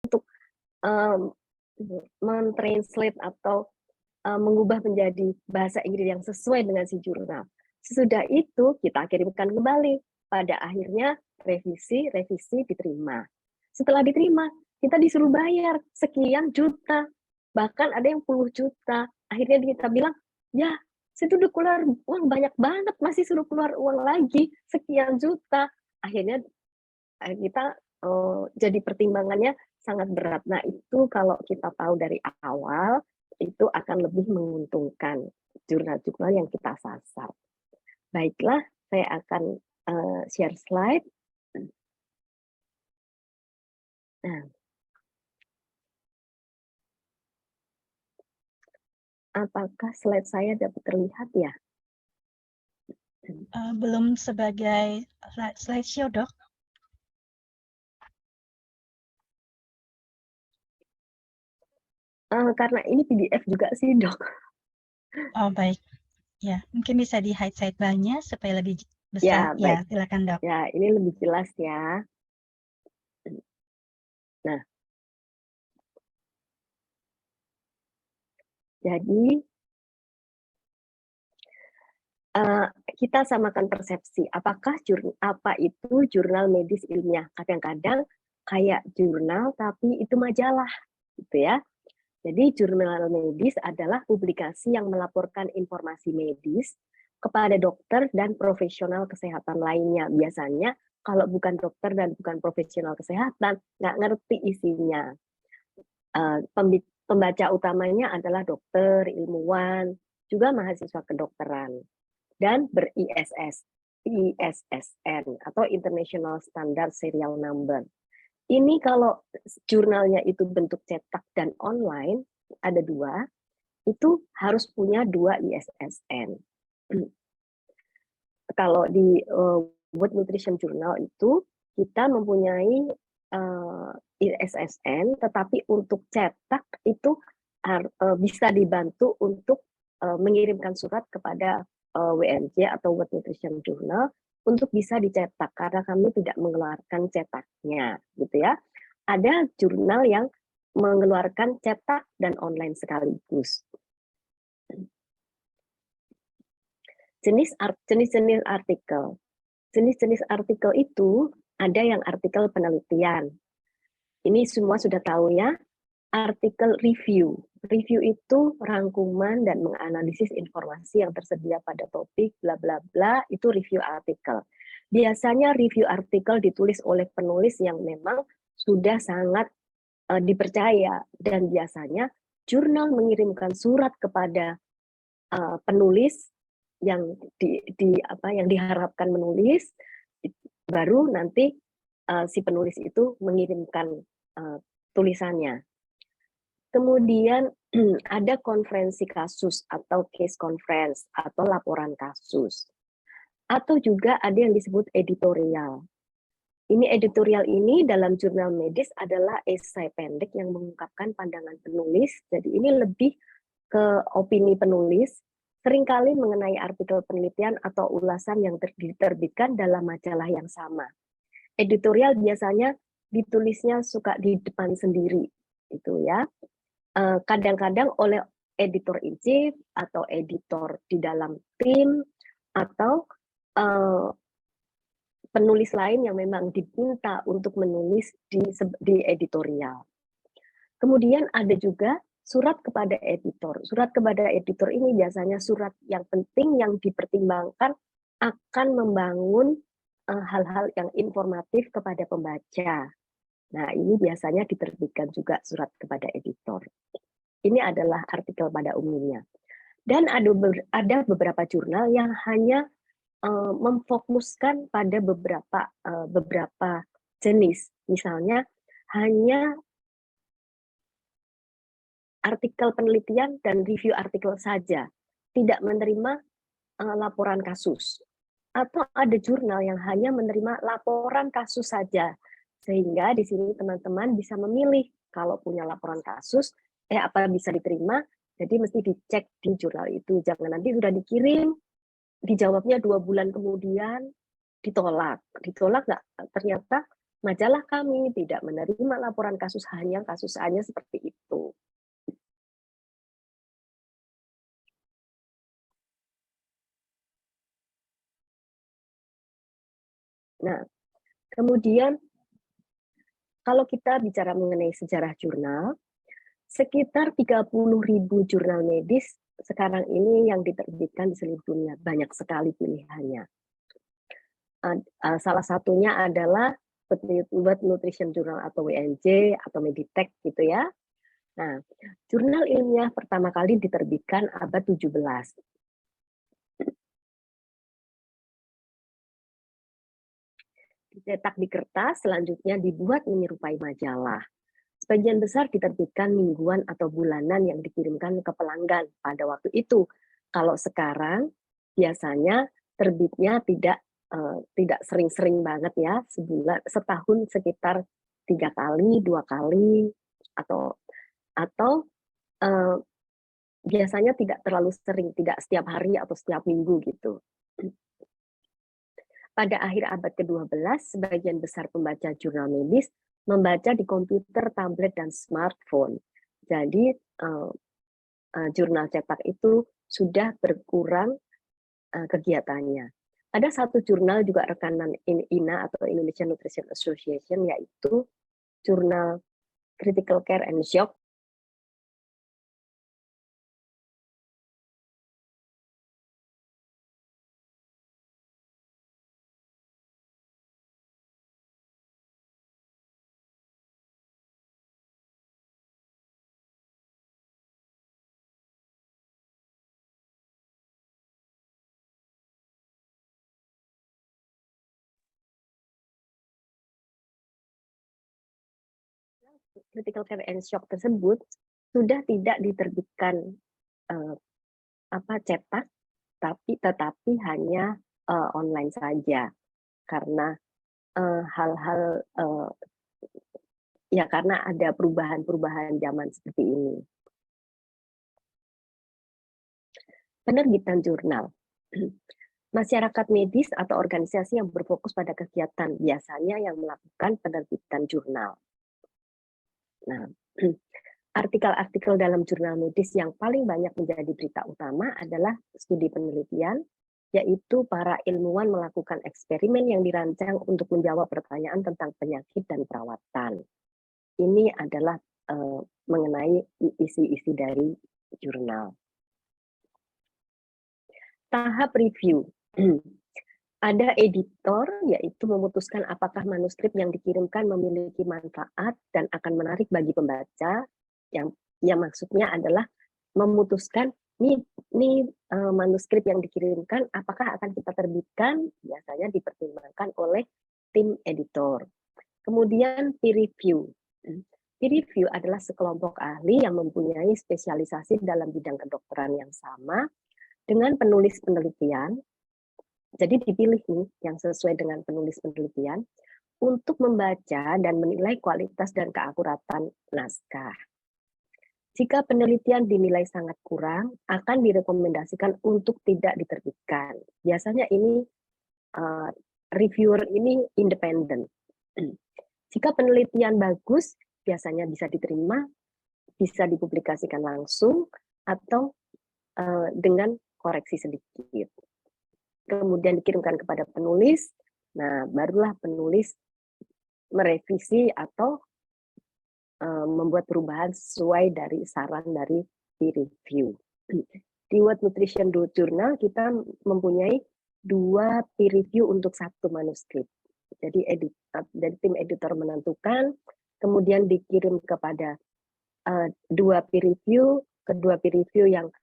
untuk mentranslate atau mengubah menjadi bahasa Inggris yang sesuai dengan si jurnal. Sesudah itu kita kirimkan kembali. Pada akhirnya revisi diterima. Setelah diterima, kita disuruh bayar sekian juta. Bahkan ada yang puluh juta. Akhirnya kita bilang, ya situ udah keluar uang banyak banget, masih suruh keluar uang lagi sekian juta. Akhirnya kita jadi pertimbangannya sangat berat. Nah itu kalau kita tahu dari awal, itu akan lebih menguntungkan jurnal-jurnal yang kita sasar. Baiklah, saya akan share slide. Nah, apakah slide saya dapat terlihat ya? Belum sebagai slideshow, Dok. Karena ini PDF juga sih, Dok. Oh, baik. Ya, mungkin bisa di hide sidebar-nya supaya lebih Ya, besar. Ya, baik. silakan, Dok. Ya, ini lebih jelas ya. Nah, jadi kita samakan persepsi. Apakah apa itu jurnal medis ilmiah? Kadang-kadang kayak jurnal tapi itu majalah, gitu ya. Jadi jurnal medis adalah publikasi yang melaporkan informasi medis kepada dokter dan profesional kesehatan lainnya. Biasanya kalau bukan dokter dan bukan profesional kesehatan, nggak ngerti isinya. Pembaca utamanya adalah dokter, ilmuwan, juga mahasiswa kedokteran, dan ber-ISS, ISSN atau International Standard Serial Number. Ini kalau jurnalnya itu bentuk cetak dan online, ada dua, itu harus punya dua ISSN. Kalau di World Nutrition Journal itu, kita mempunyai ISSN, tetapi untuk cetak itu bisa dibantu untuk mengirimkan surat kepada WNJ atau World Nutrition Journal untuk bisa dicetak karena kami tidak mengeluarkan cetaknya, gitu ya. Ada jurnal yang mengeluarkan cetak dan online sekaligus. Jenis-jenis artikel. Jenis-jenis artikel itu ada yang artikel penelitian. Ini semua sudah tahu ya. Artikel review. Review itu rangkuman dan menganalisis informasi yang tersedia pada topik bla bla bla, itu review artikel. Biasanya review artikel ditulis oleh penulis yang memang sudah sangat dipercaya, dan biasanya jurnal mengirimkan surat kepada penulis yang yang diharapkan menulis, baru nanti si penulis itu mengirimkan tulisannya. Kemudian ada konferensi kasus atau case conference atau laporan kasus. Atau juga ada yang disebut editorial. Editorial ini dalam jurnal medis adalah esai pendek yang mengungkapkan pandangan penulis. Jadi ini lebih ke opini penulis, seringkali mengenai artikel penelitian atau ulasan yang diterbitkan dalam majalah yang sama. Editorial biasanya ditulisnya suka di depan sendiri, itu ya. Kadang-kadang oleh editor in chief atau editor di dalam tim atau penulis lain yang memang diminta untuk menulis di editorial. Kemudian ada juga surat kepada editor. Surat kepada editor ini biasanya surat yang penting yang dipertimbangkan akan membangun hal-hal yang informatif kepada pembaca. Nah, ini biasanya diterbitkan juga surat kepada editor. Ini adalah artikel pada umumnya. Dan ada beberapa jurnal yang hanya memfokuskan pada beberapa jenis. Misalnya hanya artikel penelitian dan review artikel saja, tidak menerima laporan kasus. Atau ada jurnal yang hanya menerima laporan kasus saja, sehingga di sini teman-teman bisa memilih kalau punya laporan kasus, apa bisa diterima, jadi mesti dicek di jurnal itu. Jangan nanti sudah dikirim, dijawabnya 2 bulan kemudian, ditolak nggak, ternyata Majalah kami tidak menerima laporan kasus hanya seperti itu. Nah, kemudian kalau kita bicara mengenai sejarah jurnal, sekitar 30.000 jurnal medis sekarang ini yang diterbitkan di seluruh dunia, banyak sekali pilihannya. Salah satunya adalah World Nutrition Journal atau WNJ atau Meditech gitu ya. Nah, jurnal ilmiah pertama kali diterbitkan abad 17. Dicetak di kertas, selanjutnya dibuat menyerupai majalah. Sebagian besar diterbitkan mingguan atau bulanan yang dikirimkan ke pelanggan pada waktu itu. Kalau sekarang biasanya terbitnya tidak sering-sering banget ya, setahun sekitar 3 kali, 2 kali, atau biasanya tidak terlalu sering, tidak setiap hari atau setiap minggu gitu. Pada akhir abad ke-12, sebagian besar pembaca jurnal medis membaca di komputer, tablet, dan smartphone. Jadi jurnal cetak itu sudah berkurang kegiatannya. Ada satu jurnal juga rekanan INA atau Indonesian Nutrition Association, yaitu jurnal Critical Care and Shock. Critical Care and Shock tersebut sudah tidak diterbitkan cetak, tetapi hanya online saja, karena hal-hal ya karena ada perubahan-perubahan zaman seperti ini. Penerbitan jurnal. Masyarakat medis atau organisasi yang berfokus pada kegiatan biasanya yang melakukan penerbitan jurnal. Nah, artikel-artikel dalam jurnal medis yang paling banyak menjadi berita utama adalah studi penelitian, yaitu para ilmuwan melakukan eksperimen yang dirancang untuk menjawab pertanyaan tentang penyakit dan perawatan. Ini adalah mengenai isi-isi dari jurnal. Tahap review. Ada editor, yaitu memutuskan apakah manuskrip yang dikirimkan memiliki manfaat dan akan menarik bagi pembaca. Yang maksudnya adalah memutuskan nih manuskrip yang dikirimkan apakah akan kita terbitkan, biasanya dipertimbangkan oleh tim editor. Kemudian peer review. Peer review adalah sekelompok ahli yang mempunyai spesialisasi dalam bidang kedokteran yang sama dengan penulis penelitian. Jadi dipilih nih yang sesuai dengan penulis penelitian untuk membaca dan menilai kualitas dan keakuratan naskah. Jika penelitian dinilai sangat kurang, akan direkomendasikan untuk tidak diterbitkan. Biasanya ini reviewer ini independen. Jika penelitian bagus, biasanya bisa diterima, bisa dipublikasikan langsung atau dengan koreksi sedikit. Kemudian dikirimkan kepada penulis. Nah, barulah penulis merevisi atau membuat perubahan sesuai dari saran dari peer review. Di World Nutrition Journal kita mempunyai 2 peer review untuk satu manuskrip. Jadi tim editor menentukan, kemudian dikirim kepada 2 peer review, kedua peer review yang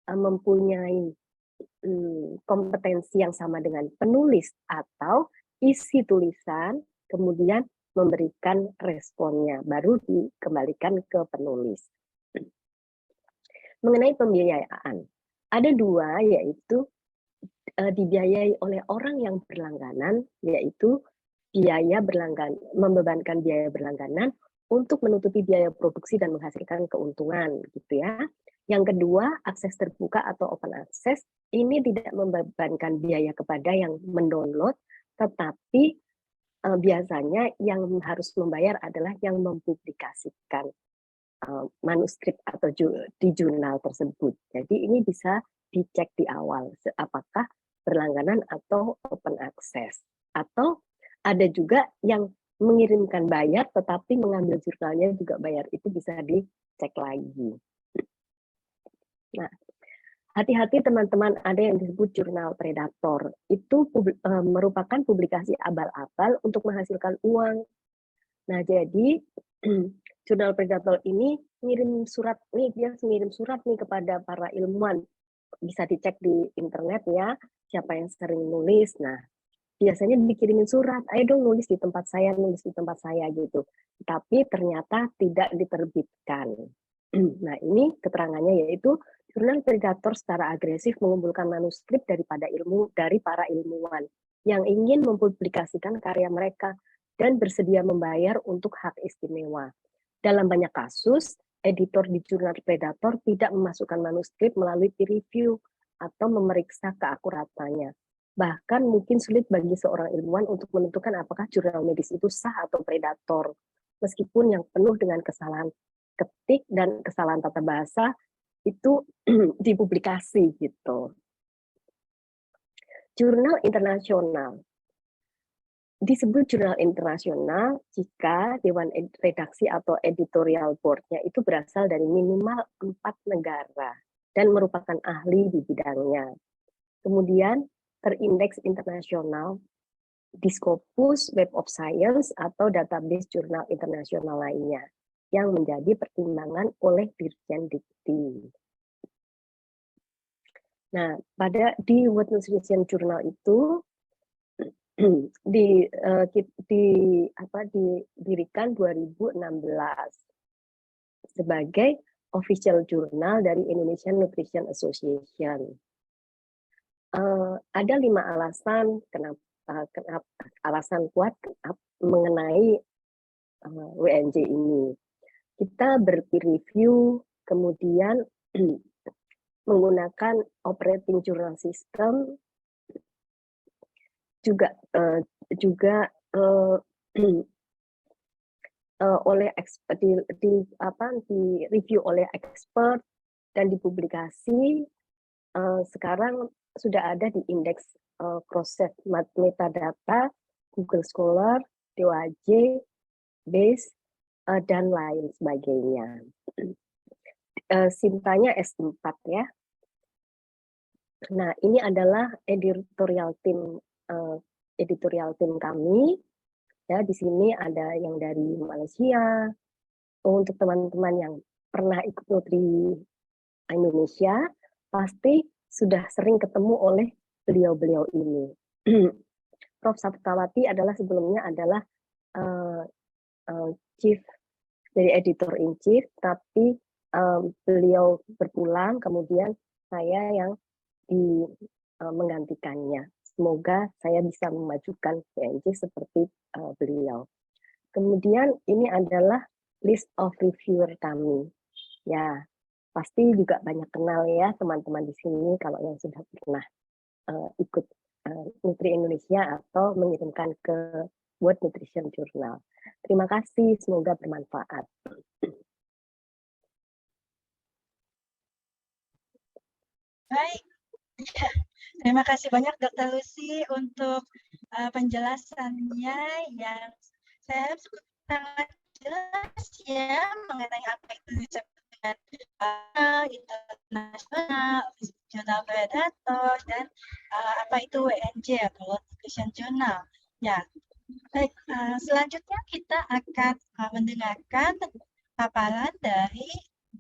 mempunyai kompetensi yang sama dengan penulis atau isi tulisan, kemudian memberikan responnya, baru dikembalikan ke penulis. Mengenai pembiayaan, ada 2, yaitu dibiayai oleh orang yang berlangganan, yaitu membebankan biaya berlangganan untuk menutupi biaya produksi dan menghasilkan keuntungan, gitu ya. Yang kedua, akses terbuka atau open access, ini tidak membebankan biaya kepada yang mendownload, tetapi biasanya yang harus membayar adalah yang mempublikasikan manuskrip atau di jurnal tersebut. Jadi ini bisa dicek di awal, apakah berlangganan atau open access. Atau ada juga yang mengirimkan bayar, tetapi mengambil jurnalnya juga bayar. Itu bisa dicek lagi. Nah, hati-hati teman-teman, ada yang disebut jurnal predator. Itu merupakan publikasi abal-abal untuk menghasilkan uang. Nah, jadi jurnal predator ini ngirim surat nih, dia ngirim surat nih kepada para ilmuwan. Bisa dicek di internet ya, siapa yang sering nulis. Nah, biasanya dikirimin surat, ayo dong nulis di tempat saya gitu. Tapi ternyata tidak diterbitkan. Nah, ini keterangannya yaitu jurnal predator secara agresif mengumpulkan manuskrip dari para ilmuwan yang ingin mempublikasikan karya mereka dan bersedia membayar untuk hak istimewa. Dalam banyak kasus, editor di jurnal predator tidak memasukkan manuskrip melalui peer review atau memeriksa keakuratannya. Bahkan mungkin sulit bagi seorang ilmuwan untuk menentukan apakah jurnal medis itu sah atau predator, meskipun yang penuh dengan kesalahan ketik dan kesalahan tata bahasa itu dipublikasi gitu. Jurnal internasional. Disebut jurnal internasional jika Dewan Redaksi atau Editorial Board-nya itu berasal dari minimal 4 negara dan merupakan ahli di bidangnya. Kemudian terindeks internasional di Scopus Web of Science atau database jurnal internasional lainnya yang menjadi pertimbangan oleh Dirjen Dikti. Nah, di World Nutrition Journal itu didirikan 2016 sebagai official journal dari Indonesian Nutrition Association. Ada 5 alasan kenapa alasan kuat mengenai WNJ ini. Kita berpeer review, kemudian menggunakan operating journal system, juga oleh di review oleh expert dan dipublikasi. Sekarang sudah ada di indeks cross-site metadata, Google Scholar, DOAJ, BASE, dan lain sebagainya. Sintanya S4 ya. Nah, ini adalah editorial tim kami. Ya, di sini ada yang dari Malaysia. Untuk teman-teman yang pernah ikut Nutri Indonesia, pasti sudah sering ketemu oleh beliau-beliau ini. Prof. Saptawati sebelumnya adalah chief dari editor in chief, tapi beliau berpulang, kemudian saya yang menggantikannya. Semoga saya bisa memajukan PNJ seperti beliau. Kemudian ini adalah list of reviewer kami. Ya, pasti juga banyak kenal ya teman-teman di sini kalau yang sudah pernah ikut Nutri Indonesia atau mengirimkan ke World Nutrition Journal. Terima kasih, semoga bermanfaat. Baik, terima kasih banyak Dr. Lucy untuk penjelasannya yang saya harap sangat jelas ya mengenai apa itu disebut dengan internasional, jurnal predator, dan apa itu WNJ atau World Nutrition Journal. Ya, baik. Selanjutnya kita akan mendengarkan paparan dari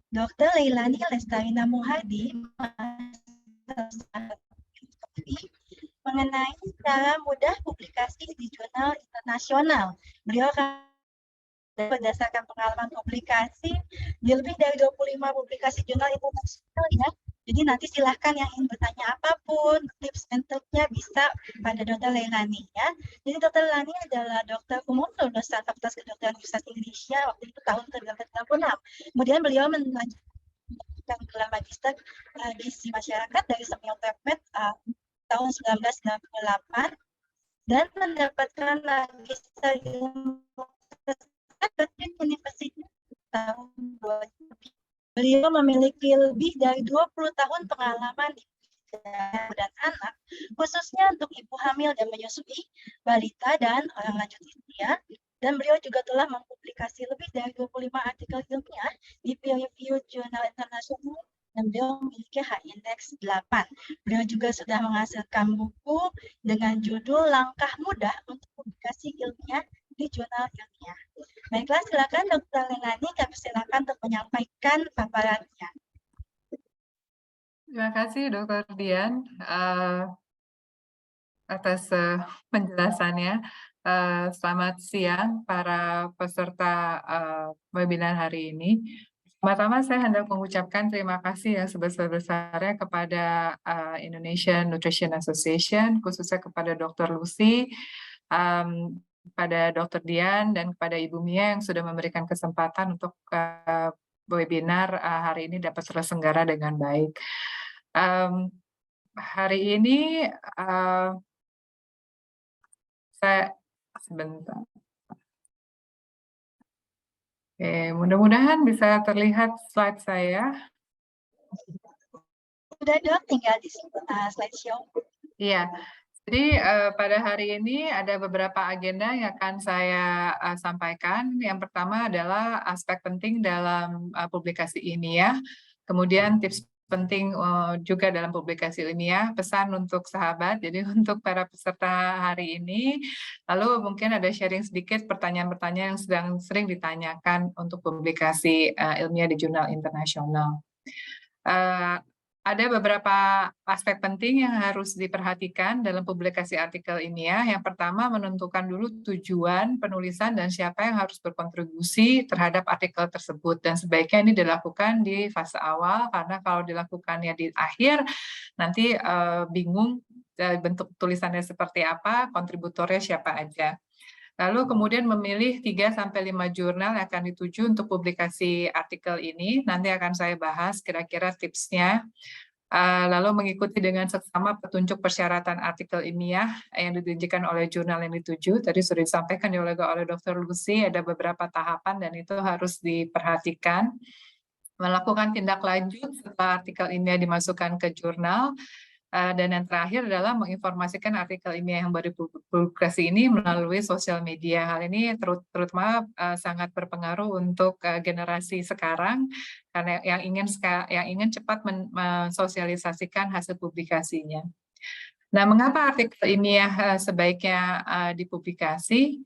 Dr. Leilani Lestarina Muhadi mengenai cara mudah publikasi di jurnal internasional. Beliau akan berdasarkan pengalaman publikasi di lebih dari 25 publikasi jurnal internasional ya. Jadi nanti silahkan yang ingin bertanya apapun, tips and triknya bisa pada Dr. Leilani ya. Jadi Dr. Leilani adalah dokter umum lulusan Fakultas Kedokteran Universitas Indonesia waktu itu tahun ke-86. Kemudian beliau melanjutkan gelar magister gizi masyarakat dari Semiotermed tahun 1998. dan mendapatkan magister ilmu dari University tahun 2000. Beliau memiliki lebih dari 20 tahun pengalaman di bidang dan anak, khususnya untuk ibu hamil dan menyusui, balita, dan orang lanjut usia. Dan beliau juga telah mempublikasi lebih dari 25 artikel ilmiah di peer-reviewed jurnal internasional, dan beliau memiliki H-index 8. Beliau juga sudah menghasilkan buku dengan judul Langkah Mudah untuk Publikasi Ilmiah di Jurnal Ilmiah. Baiklah, silakan Dr. Lenani, kami silakan untuk menyampaikan paparannya. Terima kasih Dr. Dian atas penjelasannya. Selamat siang para peserta webinar hari ini. Pertama, saya hendak mengucapkan terima kasih yang sebesar-besarnya kepada Indonesian Nutrition Association, khususnya kepada Dr. Lucy, kepada Dr. Dian, dan kepada Ibu Mia yang sudah memberikan kesempatan untuk webinar hari ini dapat terselenggara dengan baik. Hari ini saya sebentar. Oke, mudah-mudahan bisa terlihat slide saya. Sudah Dok, tinggal di slideshow. Iya, jadi pada hari ini ada beberapa agenda yang akan saya sampaikan. Yang pertama adalah aspek penting dalam publikasi ilmiah, kemudian tips penting juga dalam publikasi ilmiah, pesan untuk sahabat, jadi untuk para peserta hari ini. Lalu mungkin ada sharing sedikit pertanyaan-pertanyaan yang sedang sering ditanyakan untuk publikasi ilmiah di jurnal internasional. Ada beberapa aspek penting yang harus diperhatikan dalam publikasi artikel ilmiah. Yang pertama, menentukan dulu tujuan penulisan dan siapa yang harus berkontribusi terhadap artikel tersebut. Dan sebaiknya ini dilakukan di fase awal, karena kalau dilakukannya di akhir, nanti bingung bentuk tulisannya seperti apa, kontributornya siapa aja. Lalu kemudian memilih 3-5 jurnal yang akan dituju untuk publikasi artikel ini. Nanti akan saya bahas kira-kira tipsnya. Lalu mengikuti dengan seksama petunjuk persyaratan artikel ilmiah yang ditunjukkan oleh jurnal yang dituju. Tadi sudah disampaikan oleh Dr. Lucy, ada beberapa tahapan dan itu harus diperhatikan. Melakukan tindak lanjut setelah artikel ilmiah dimasukkan ke jurnal. Dan yang terakhir adalah menginformasikan artikel ilmiah yang baru dipublikasi ini melalui sosial media. Hal ini terutama sangat berpengaruh untuk generasi sekarang, karena yang ingin cepat mensosialisasikan hasil publikasinya. Nah, mengapa artikel ilmiah sebaiknya dipublikasi?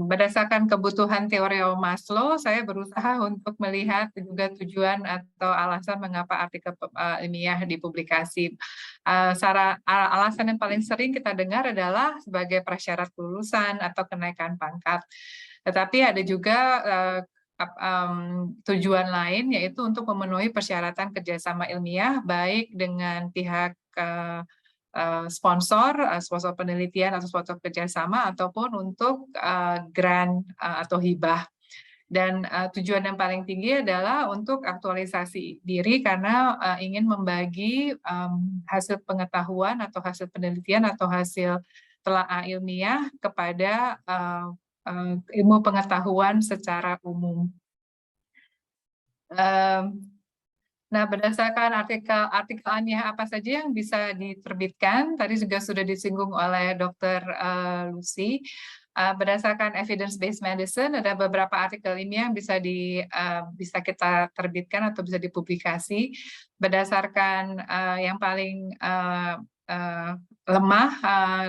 Berdasarkan kebutuhan teori Maslow, saya berusaha untuk melihat juga tujuan atau alasan mengapa artikel ilmiah dipublikasi. Alasan yang paling sering kita dengar adalah sebagai prasyarat kelulusan atau kenaikan pangkat. Tetapi ada juga tujuan lain, yaitu untuk memenuhi persyaratan kerjasama ilmiah, baik dengan pihak sponsor penelitian atau sponsor kerjasama, ataupun untuk grant atau hibah. Dan tujuan yang paling tinggi adalah untuk aktualisasi diri, karena ingin membagi hasil pengetahuan atau hasil penelitian atau hasil telaah ilmiah kepada ilmu pengetahuan secara umum. Nah, berdasarkan artikel ilmiah apa saja yang bisa diterbitkan, tadi juga sudah disinggung oleh Dr. Lucy. Berdasarkan evidence-based medicine, ada beberapa artikel ilmiah yang bisa kita terbitkan atau bisa dipublikasi. Berdasarkan yang paling lemah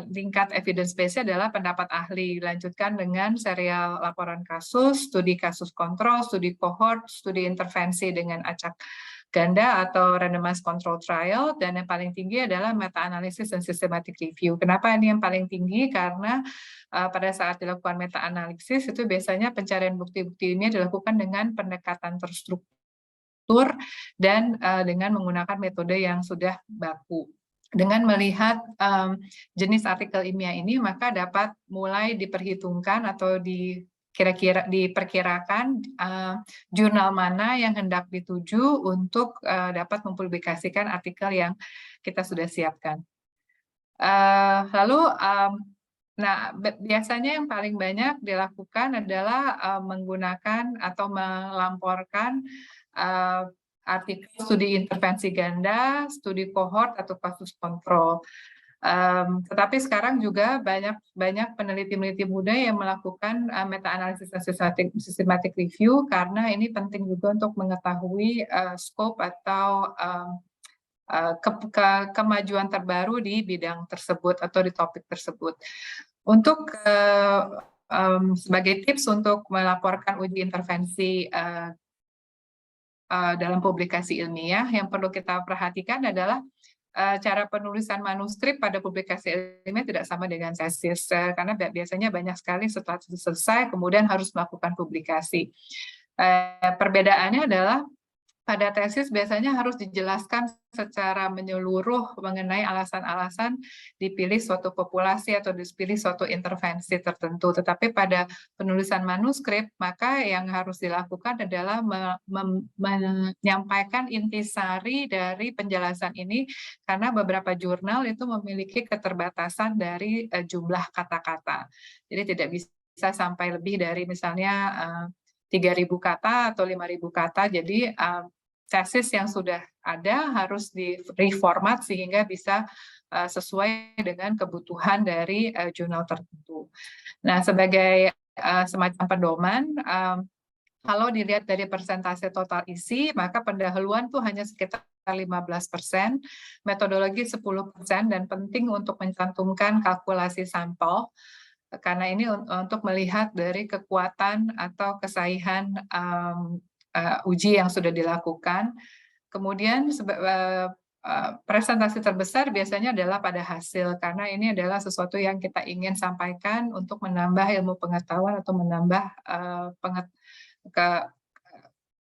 tingkat evidence-based adalah pendapat ahli, dilanjutkan dengan serial laporan kasus, studi kasus kontrol, studi kohort, studi intervensi dengan acak ganda atau randomized control trial, dan yang paling tinggi adalah meta-analisis dan systematic review. Kenapa ini yang paling tinggi? Karena pada saat dilakukan meta-analisis itu biasanya pencarian bukti-bukti ini dilakukan dengan pendekatan terstruktur dan dengan menggunakan metode yang sudah baku. Dengan melihat jenis artikel ilmiah ini, maka dapat mulai diperhitungkan atau kira-kira diperkirakan jurnal mana yang hendak dituju untuk dapat mempublikasikan artikel yang kita sudah siapkan. Lalu Nah, biasanya yang paling banyak dilakukan adalah menggunakan atau melamporkan artikel studi intervensi ganda, studi kohort atau kasus kontrol. Tetapi sekarang juga banyak peneliti-peneliti muda yang melakukan meta-analisis systematic review karena ini penting juga untuk mengetahui scope atau kemajuan terbaru di bidang tersebut atau di topik tersebut. Untuk sebagai tips untuk melaporkan uji intervensi dalam publikasi ilmiah, yang perlu kita perhatikan adalah cara penulisan manuskrip pada publikasi ilmiah tidak sama dengan tesis, karena biasanya banyak sekali setelah selesai kemudian harus melakukan publikasi. Perbedaannya adalah pada tesis biasanya harus dijelaskan secara menyeluruh mengenai alasan-alasan dipilih suatu populasi atau dipilih suatu intervensi tertentu. Tetapi pada penulisan manuskrip, maka yang harus dilakukan adalah menyampaikan intisari dari penjelasan ini, karena beberapa jurnal itu memiliki keterbatasan dari jumlah kata-kata. Jadi tidak bisa sampai lebih dari misalnya 3.000 kata atau 5.000 kata, jadi tesis yang sudah ada harus di-reformat sehingga bisa sesuai dengan kebutuhan dari jurnal tertentu. Nah, sebagai semacam pedoman, kalau dilihat dari persentase total isi, maka pendahuluan tuh hanya sekitar 15%, metodologi 10%, dan penting untuk mencantumkan kalkulasi sampel, karena ini untuk melihat dari kekuatan atau kesahihan uji yang sudah dilakukan. Kemudian presentasi terbesar biasanya adalah pada hasil, karena ini adalah sesuatu yang kita ingin sampaikan untuk menambah ilmu pengetahuan atau menambah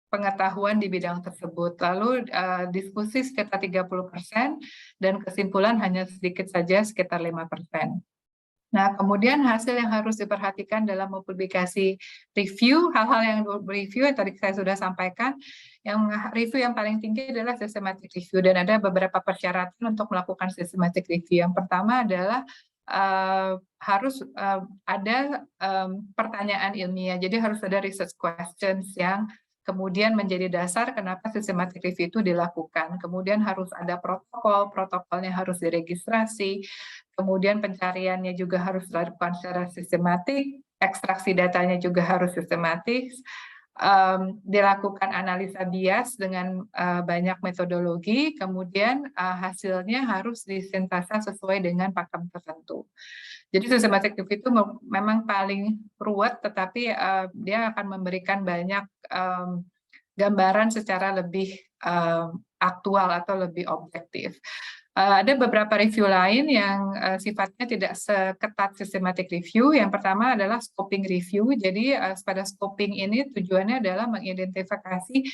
pengetahuan di bidang tersebut. Lalu diskusi sekitar 30% dan kesimpulan hanya sedikit saja, sekitar 5%. Nah, kemudian hasil yang harus diperhatikan dalam mempublikasi review, hal-hal yang review yang tadi saya sudah sampaikan, yang review yang paling tinggi adalah systematic review, dan ada beberapa persyaratan untuk melakukan systematic review. Yang pertama adalah harus ada pertanyaan ilmiah, jadi harus ada research questions yang kemudian menjadi dasar kenapa systematic review itu dilakukan. Kemudian harus ada protokolnya harus diregistrasi, kemudian pencariannya juga harus dilakukan secara sistematik, ekstraksi datanya juga harus sistematis, dilakukan analisa bias dengan banyak metodologi, kemudian hasilnya harus disintesa sesuai dengan pakem tertentu. Jadi systematic review itu memang paling ruwet, tetapi dia akan memberikan banyak gambaran secara lebih aktual atau lebih objektif. Ada beberapa review lain yang sifatnya tidak seketat systematic review. Yang pertama adalah scoping review. Jadi pada scoping ini tujuannya adalah mengidentifikasi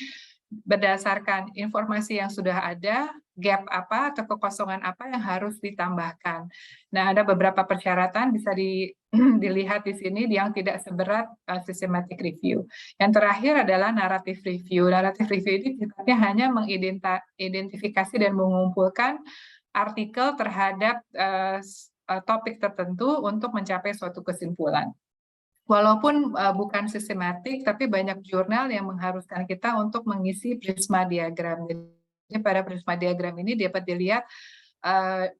berdasarkan informasi yang sudah ada, gap apa atau kekosongan apa yang harus ditambahkan. Nah, ada beberapa persyaratan bisa dilihat di sini yang tidak seberat systematic review. Yang terakhir adalah narrative review. Narrative review ini sifatnya hanya mengidentifikasi dan mengumpulkan artikel terhadap topik tertentu untuk mencapai suatu kesimpulan. Walaupun bukan sistematik, tapi banyak jurnal yang mengharuskan kita untuk mengisi prisma diagram. Jadi pada prisma diagram ini dapat dilihat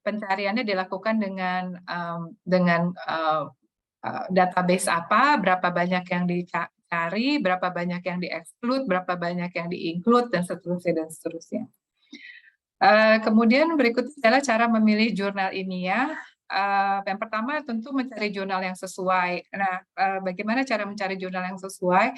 pencariannya dilakukan dengan database apa, berapa banyak yang dicari, berapa banyak yang di-exclude, berapa banyak yang di-include, dan seterusnya dan seterusnya. Kemudian berikutnya adalah cara memilih jurnal ilmiah. Yang pertama tentu mencari jurnal yang sesuai. Nah, bagaimana cara mencari jurnal yang sesuai?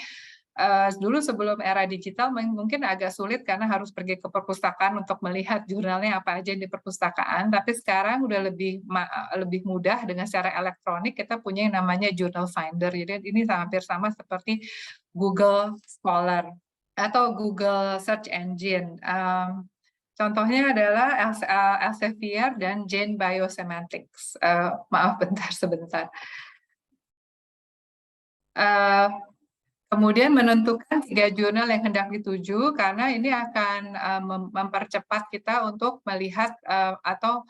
Dulu sebelum era digital mungkin agak sulit karena harus pergi ke perpustakaan untuk melihat jurnalnya apa aja di perpustakaan. Tapi sekarang udah lebih mudah dengan secara elektronik. Kita punya yang namanya Journal Finder. Jadi ini hampir sama seperti Google Scholar atau Google Search Engine. Contohnya adalah Elsevier dan Jane Biosemantics. Maaf, sebentar. Kemudian menentukan 3 jurnal yang hendak dituju, karena ini akan mempercepat kita untuk melihat atau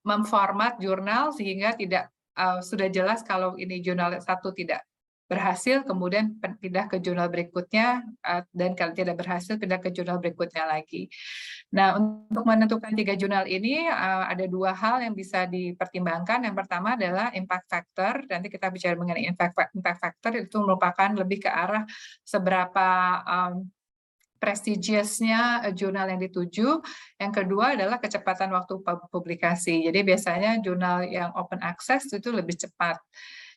memformat jurnal sehingga tidak sudah jelas kalau ini jurnal satu tidak berhasil, kemudian pindah ke jurnal berikutnya, dan kalau tidak berhasil pindah ke jurnal berikutnya lagi. Nah, untuk menentukan 3 jurnal ini ada 2 hal yang bisa dipertimbangkan. Yang pertama adalah impact factor. Nanti kita bicara mengenai impact factor, itu merupakan lebih ke arah seberapa prestigious-nya jurnal yang dituju. Yang kedua adalah kecepatan waktu publikasi. Jadi biasanya jurnal yang open access itu lebih cepat.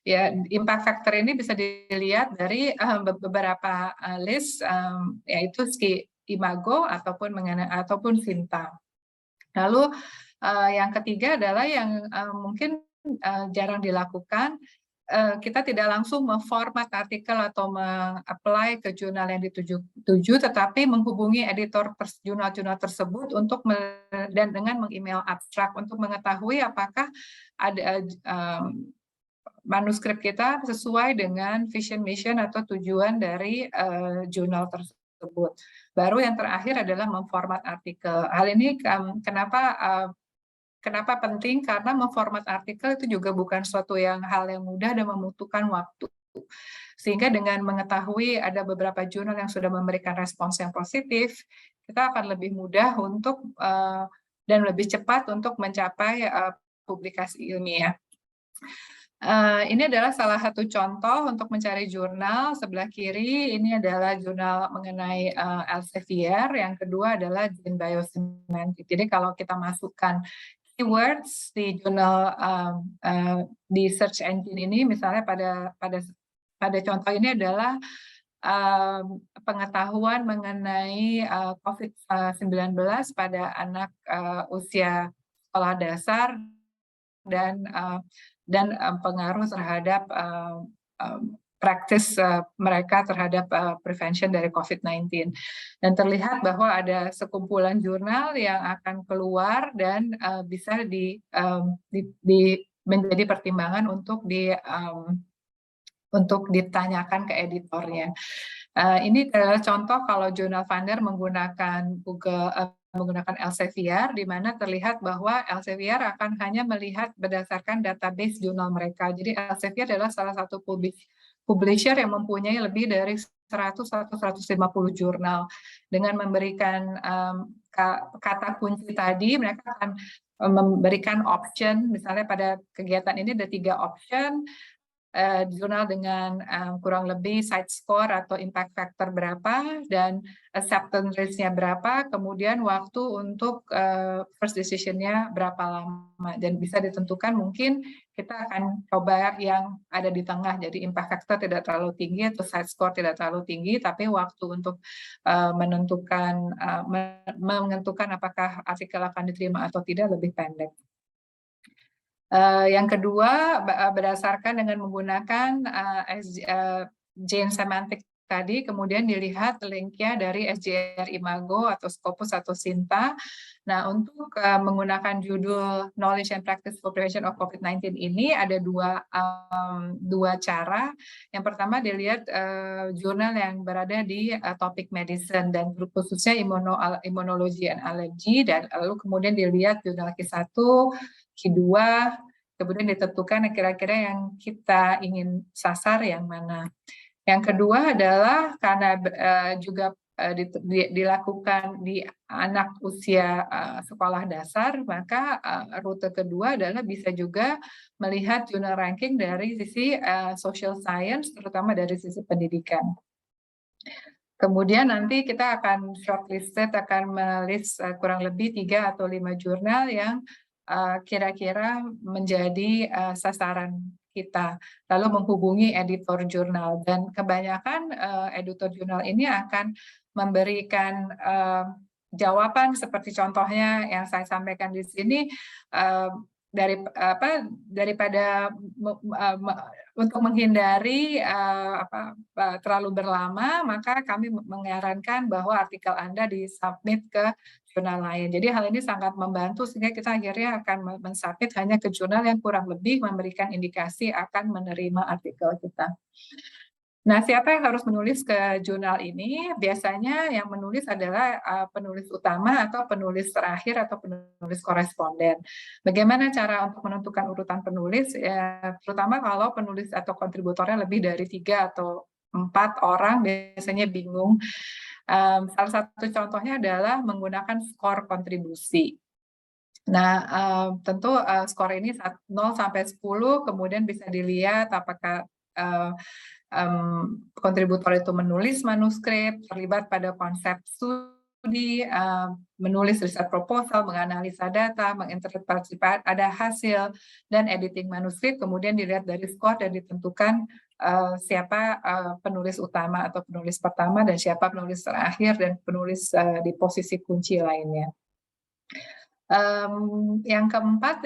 Ya, impact factor ini bisa dilihat dari beberapa list, yaitu SKI Imago ataupun Sinta. Lalu yang ketiga adalah yang mungkin jarang dilakukan, kita tidak langsung memformat artikel atau meng-apply ke jurnal yang dituju, tetapi menghubungi editor jurnal-jurnal tersebut dan dengan meng-email abstrak untuk mengetahui apakah ada manuskrip kita sesuai dengan vision mission atau tujuan dari jurnal tersebut. Baru yang terakhir adalah memformat artikel. Hal ini kenapa penting? Karena memformat artikel itu juga bukan suatu hal yang mudah dan membutuhkan waktu. Sehingga dengan mengetahui ada beberapa jurnal yang sudah memberikan respons yang positif, kita akan lebih mudah dan lebih cepat untuk mencapai publikasi ilmiah. Ini adalah salah satu contoh untuk mencari jurnal. Sebelah kiri ini adalah jurnal mengenai Elsevier, yang kedua adalah Gene Biosemantics. Jadi kalau kita masukkan keywords di jurnal di search engine ini, misalnya pada contoh ini adalah pengetahuan mengenai COVID-19 pada anak usia sekolah dasar dan pengaruh terhadap praktis mereka terhadap prevention dari COVID-19. Dan terlihat bahwa ada sekumpulan jurnal yang akan keluar dan bisa menjadi pertimbangan untuk ditanyakan ke editornya. Ini adalah contoh kalau jurnal Funder menggunakan Elsevier, di mana terlihat bahwa Elsevier akan hanya melihat berdasarkan database jurnal mereka. Jadi Elsevier adalah salah satu publisher yang mempunyai lebih dari 100 atau 150 jurnal. Dengan memberikan kata kunci tadi, mereka akan memberikan option, misalnya pada kegiatan ini ada 3 option, jurnal dengan kurang lebih side score atau impact factor berapa, dan acceptance rate-nya berapa, kemudian waktu untuk first decision-nya berapa lama, dan bisa ditentukan. Mungkin kita akan coba yang ada di tengah, jadi impact factor tidak terlalu tinggi atau side score tidak terlalu tinggi, tapi waktu untuk menentukan apakah artikel akan diterima atau tidak lebih pendek. Yang kedua, berdasarkan dengan menggunakan Gene Semantics tadi, kemudian dilihat linknya dari SJR Imago atau Scopus atau Sinta. Nah, untuk menggunakan judul Knowledge and Practice for Prevention of COVID-19 ini ada dua cara. Yang pertama dilihat jurnal yang berada di topik medicine dan khususnya imunologi and allergy, dan lalu kemudian dilihat jurnal Q1, Q2, kemudian ditentukan kira-kira yang kita ingin sasar yang mana. Yang kedua adalah karena juga dilakukan di anak usia sekolah dasar, maka rute kedua adalah bisa juga melihat jurnal ranking dari sisi social science, terutama dari sisi pendidikan. Kemudian nanti kita akan shortlisted, akan melist kurang lebih 3 atau 5 jurnal yang kira-kira menjadi sasaran kita, lalu menghubungi editor jurnal, dan kebanyakan editor jurnal ini akan memberikan jawaban seperti contohnya yang saya sampaikan di sini. Daripada untuk menghindari terlalu berlama, maka kami menyarankan bahwa artikel Anda disubmit ke jurnal lain. Jadi hal ini sangat membantu sehingga kita akhirnya akan mensubmit hanya ke jurnal yang kurang lebih memberikan indikasi akan menerima artikel kita. Nah, siapa yang harus menulis ke jurnal ini? Biasanya yang menulis adalah penulis utama atau penulis terakhir atau penulis koresponden. Bagaimana cara untuk menentukan urutan penulis? Ya, terutama kalau penulis atau kontributornya lebih dari 3 atau 4 orang, biasanya bingung. Salah satu contohnya adalah menggunakan skor kontribusi. Nah, tentu skor ini 0 sampai 10, kemudian bisa dilihat apakah kontributor itu menulis manuskrip, terlibat pada konsep studi, menulis riset proposal, menganalisa data, menginterpretasi ada hasil, dan editing manuskrip, kemudian dilihat dari skor dan ditentukan siapa penulis utama atau penulis pertama dan siapa penulis terakhir dan penulis di posisi kunci lainnya. Yang keempat,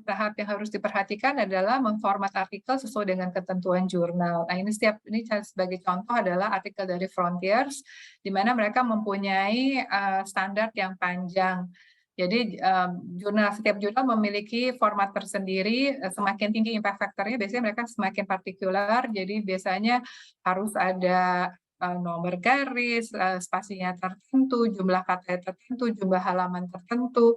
tahap yang harus diperhatikan adalah memformat artikel sesuai dengan ketentuan jurnal. Nah, ini sebagai contoh adalah artikel dari Frontiers, di mana mereka mempunyai standar yang panjang. Jadi setiap jurnal memiliki format tersendiri, semakin tinggi impact factor-nya biasanya mereka semakin partikular, jadi biasanya harus ada nomor garis, spasinya tertentu, jumlah kata tertentu, jumlah halaman tertentu,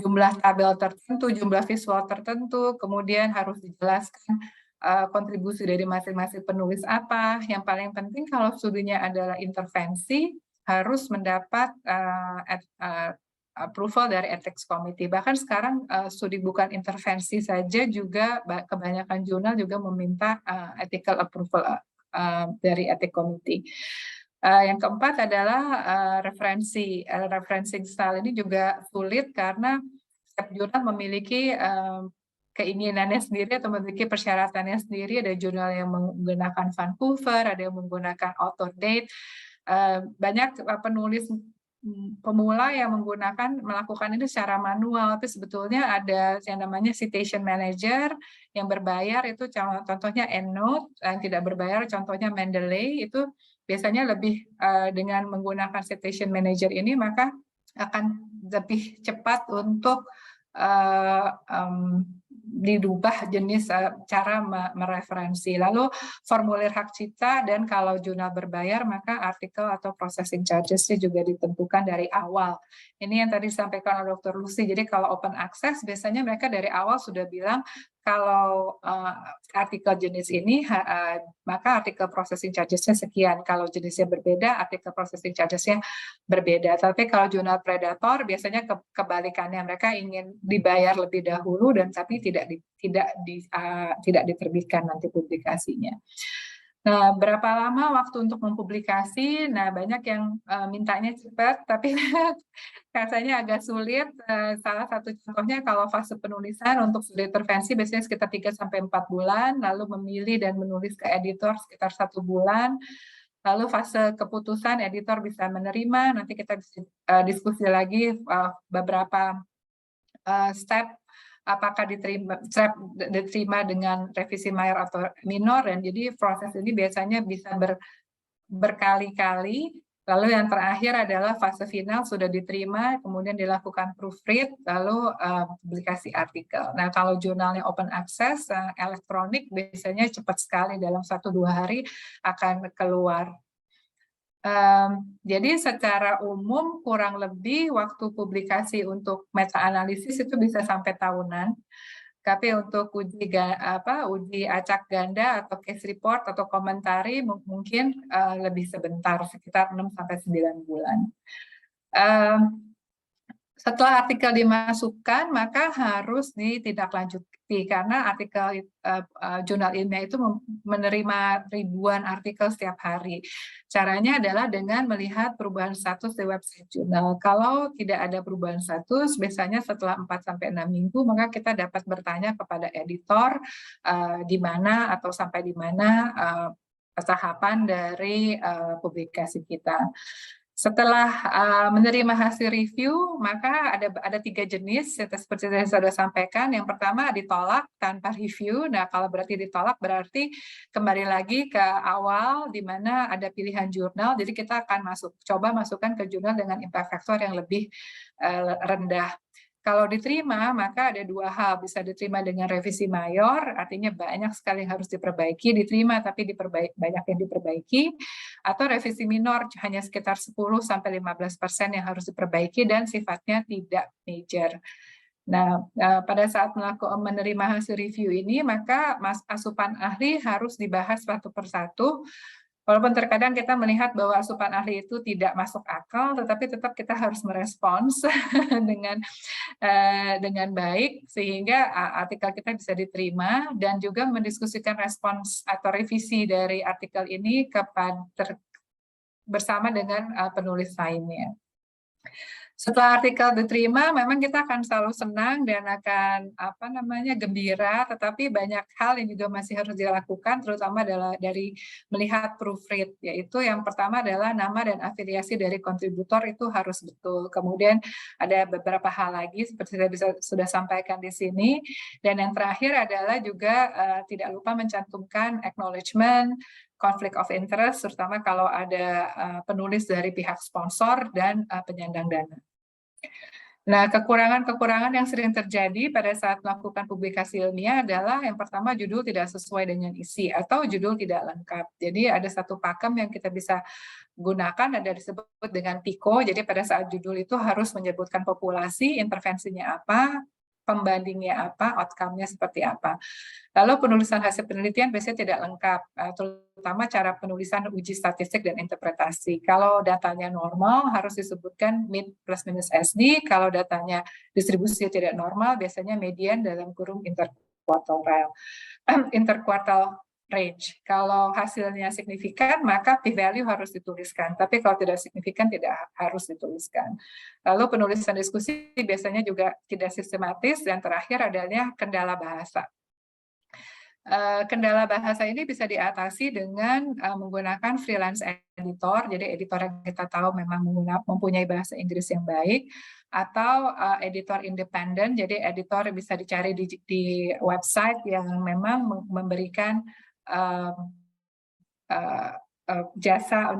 jumlah tabel tertentu, jumlah visual tertentu, kemudian harus dijelaskan kontribusi dari masing-masing penulis apa. Yang paling penting kalau studinya adalah intervensi, harus mendapat approval dari ethics committee. Bahkan sekarang studi bukan intervensi saja juga kebanyakan jurnal juga meminta ethical approval dari ethics committee. Yang keempat adalah referensi. Referencing style ini juga sulit karena setiap jurnal memiliki keinginannya sendiri atau memiliki persyaratannya sendiri. Ada jurnal yang menggunakan Vancouver, ada yang menggunakan author date. Banyak penulis pemula yang melakukan ini secara manual, tapi sebetulnya ada yang namanya citation manager yang berbayar, itu contohnya EndNote, yang tidak berbayar contohnya Mendeley. Itu biasanya lebih dengan menggunakan citation manager ini maka akan lebih cepat untuk dirubah jenis cara mereferensi. Lalu formulir hak cipta, dan kalau jurnal berbayar maka artikel atau processing charges-nya juga ditentukan dari awal. Ini yang tadi disampaikan oleh Dr. Lucy. Jadi kalau open access biasanya mereka dari awal sudah bilang kalau artikel jenis ini maka artikel processing charges-nya sekian. Kalau jenisnya berbeda, artikel processing charges-nya berbeda. Tapi kalau jurnal predator biasanya kebalikannya, mereka ingin dibayar lebih dahulu dan tapi tidak diterbitkan nanti publikasinya. Nah, berapa lama waktu untuk mempublikasi? Nah, banyak yang mintanya cepat, tapi rasanya agak sulit. Salah satu contohnya kalau fase penulisan untuk studi intervensi biasanya sekitar 3-4 bulan, lalu memilih dan menulis ke editor sekitar 1 bulan. Lalu fase keputusan editor bisa menerima, nanti kita bisa diskusi lagi beberapa step, apakah diterima dengan revisi mayor atau minor, dan jadi proses ini biasanya bisa berkali-kali. Lalu yang terakhir adalah fase final, sudah diterima, kemudian dilakukan proofread, lalu publikasi artikel. Nah, kalau jurnalnya open access, elektronik biasanya cepat sekali, dalam 1-2 hari akan keluar. Jadi secara umum kurang lebih waktu publikasi untuk meta-analisis itu bisa sampai tahunan. Tapi untuk uji acak ganda atau case report atau komentari mungkin lebih sebentar, sekitar 6-9 bulan. Setelah artikel dimasukkan, maka harus ditindaklanjuti karena artikel jurnal ilmiah itu menerima ribuan artikel setiap hari. Caranya adalah dengan melihat perubahan status di website jurnal. Kalau tidak ada perubahan status, biasanya setelah 4-6 minggu, maka kita dapat bertanya kepada editor di mana atau sampai di mana tahapan dari publikasi kita. Setelah menerima hasil review, maka ada 3 jenis, seperti yang saya sudah sampaikan. Yang pertama ditolak tanpa review. Nah, kalau berarti ditolak, berarti kembali lagi ke awal, di mana ada pilihan jurnal. Jadi kita akan coba masukkan ke jurnal dengan impact factor yang lebih rendah. Kalau diterima, maka ada dua hal. Bisa diterima dengan revisi mayor, artinya banyak sekali yang harus diperbaiki, diterima tapi banyak yang diperbaiki, atau revisi minor, hanya sekitar 10-15% yang harus diperbaiki dan sifatnya tidak major. Nah, pada saat menerima hasil review ini, maka asupan ahli harus dibahas satu persatu. Walaupun terkadang kita melihat bahwa asupan ahli itu tidak masuk akal, tetapi tetap kita harus merespons dengan baik sehingga artikel kita bisa diterima, dan juga mendiskusikan respons atau revisi dari artikel ini bersama dengan penulis lainnya. Setelah artikel diterima, memang kita akan selalu senang dan akan gembira, tetapi banyak hal yang juga masih harus dilakukan, terutama adalah dari melihat proofread, yaitu yang pertama adalah nama dan afiliasi dari kontributor itu harus betul. Kemudian ada beberapa hal lagi seperti saya sudah sampaikan di sini, dan yang terakhir adalah juga tidak lupa mencantumkan acknowledgement, conflict of interest, terutama kalau ada penulis dari pihak sponsor dan penyandang dana. Nah, kekurangan-kekurangan yang sering terjadi pada saat melakukan publikasi ilmiah adalah yang pertama, judul tidak sesuai dengan isi atau judul tidak lengkap. Jadi ada satu pakem yang kita bisa gunakan, ada disebut dengan PICO. Jadi pada saat judul itu harus menyebutkan populasi, intervensinya apa, pembandingnya apa, outcome-nya seperti apa. Lalu penulisan hasil penelitian biasanya tidak lengkap, terutama cara penulisan uji statistik dan interpretasi. Kalau datanya normal harus disebutkan mid plus minus SD, kalau datanya distribusi tidak normal biasanya median dalam kurung interquartile range. Kalau hasilnya signifikan, maka p-value harus dituliskan. Tapi kalau tidak signifikan, tidak harus dituliskan. Lalu penulisan diskusi biasanya juga tidak sistematis, dan terakhir adalah kendala bahasa. Kendala bahasa ini bisa diatasi dengan menggunakan freelance editor, jadi editor yang kita tahu memang mempunyai bahasa Inggris yang baik, atau editor independen, jadi editor bisa dicari di website yang memang memberikan jasa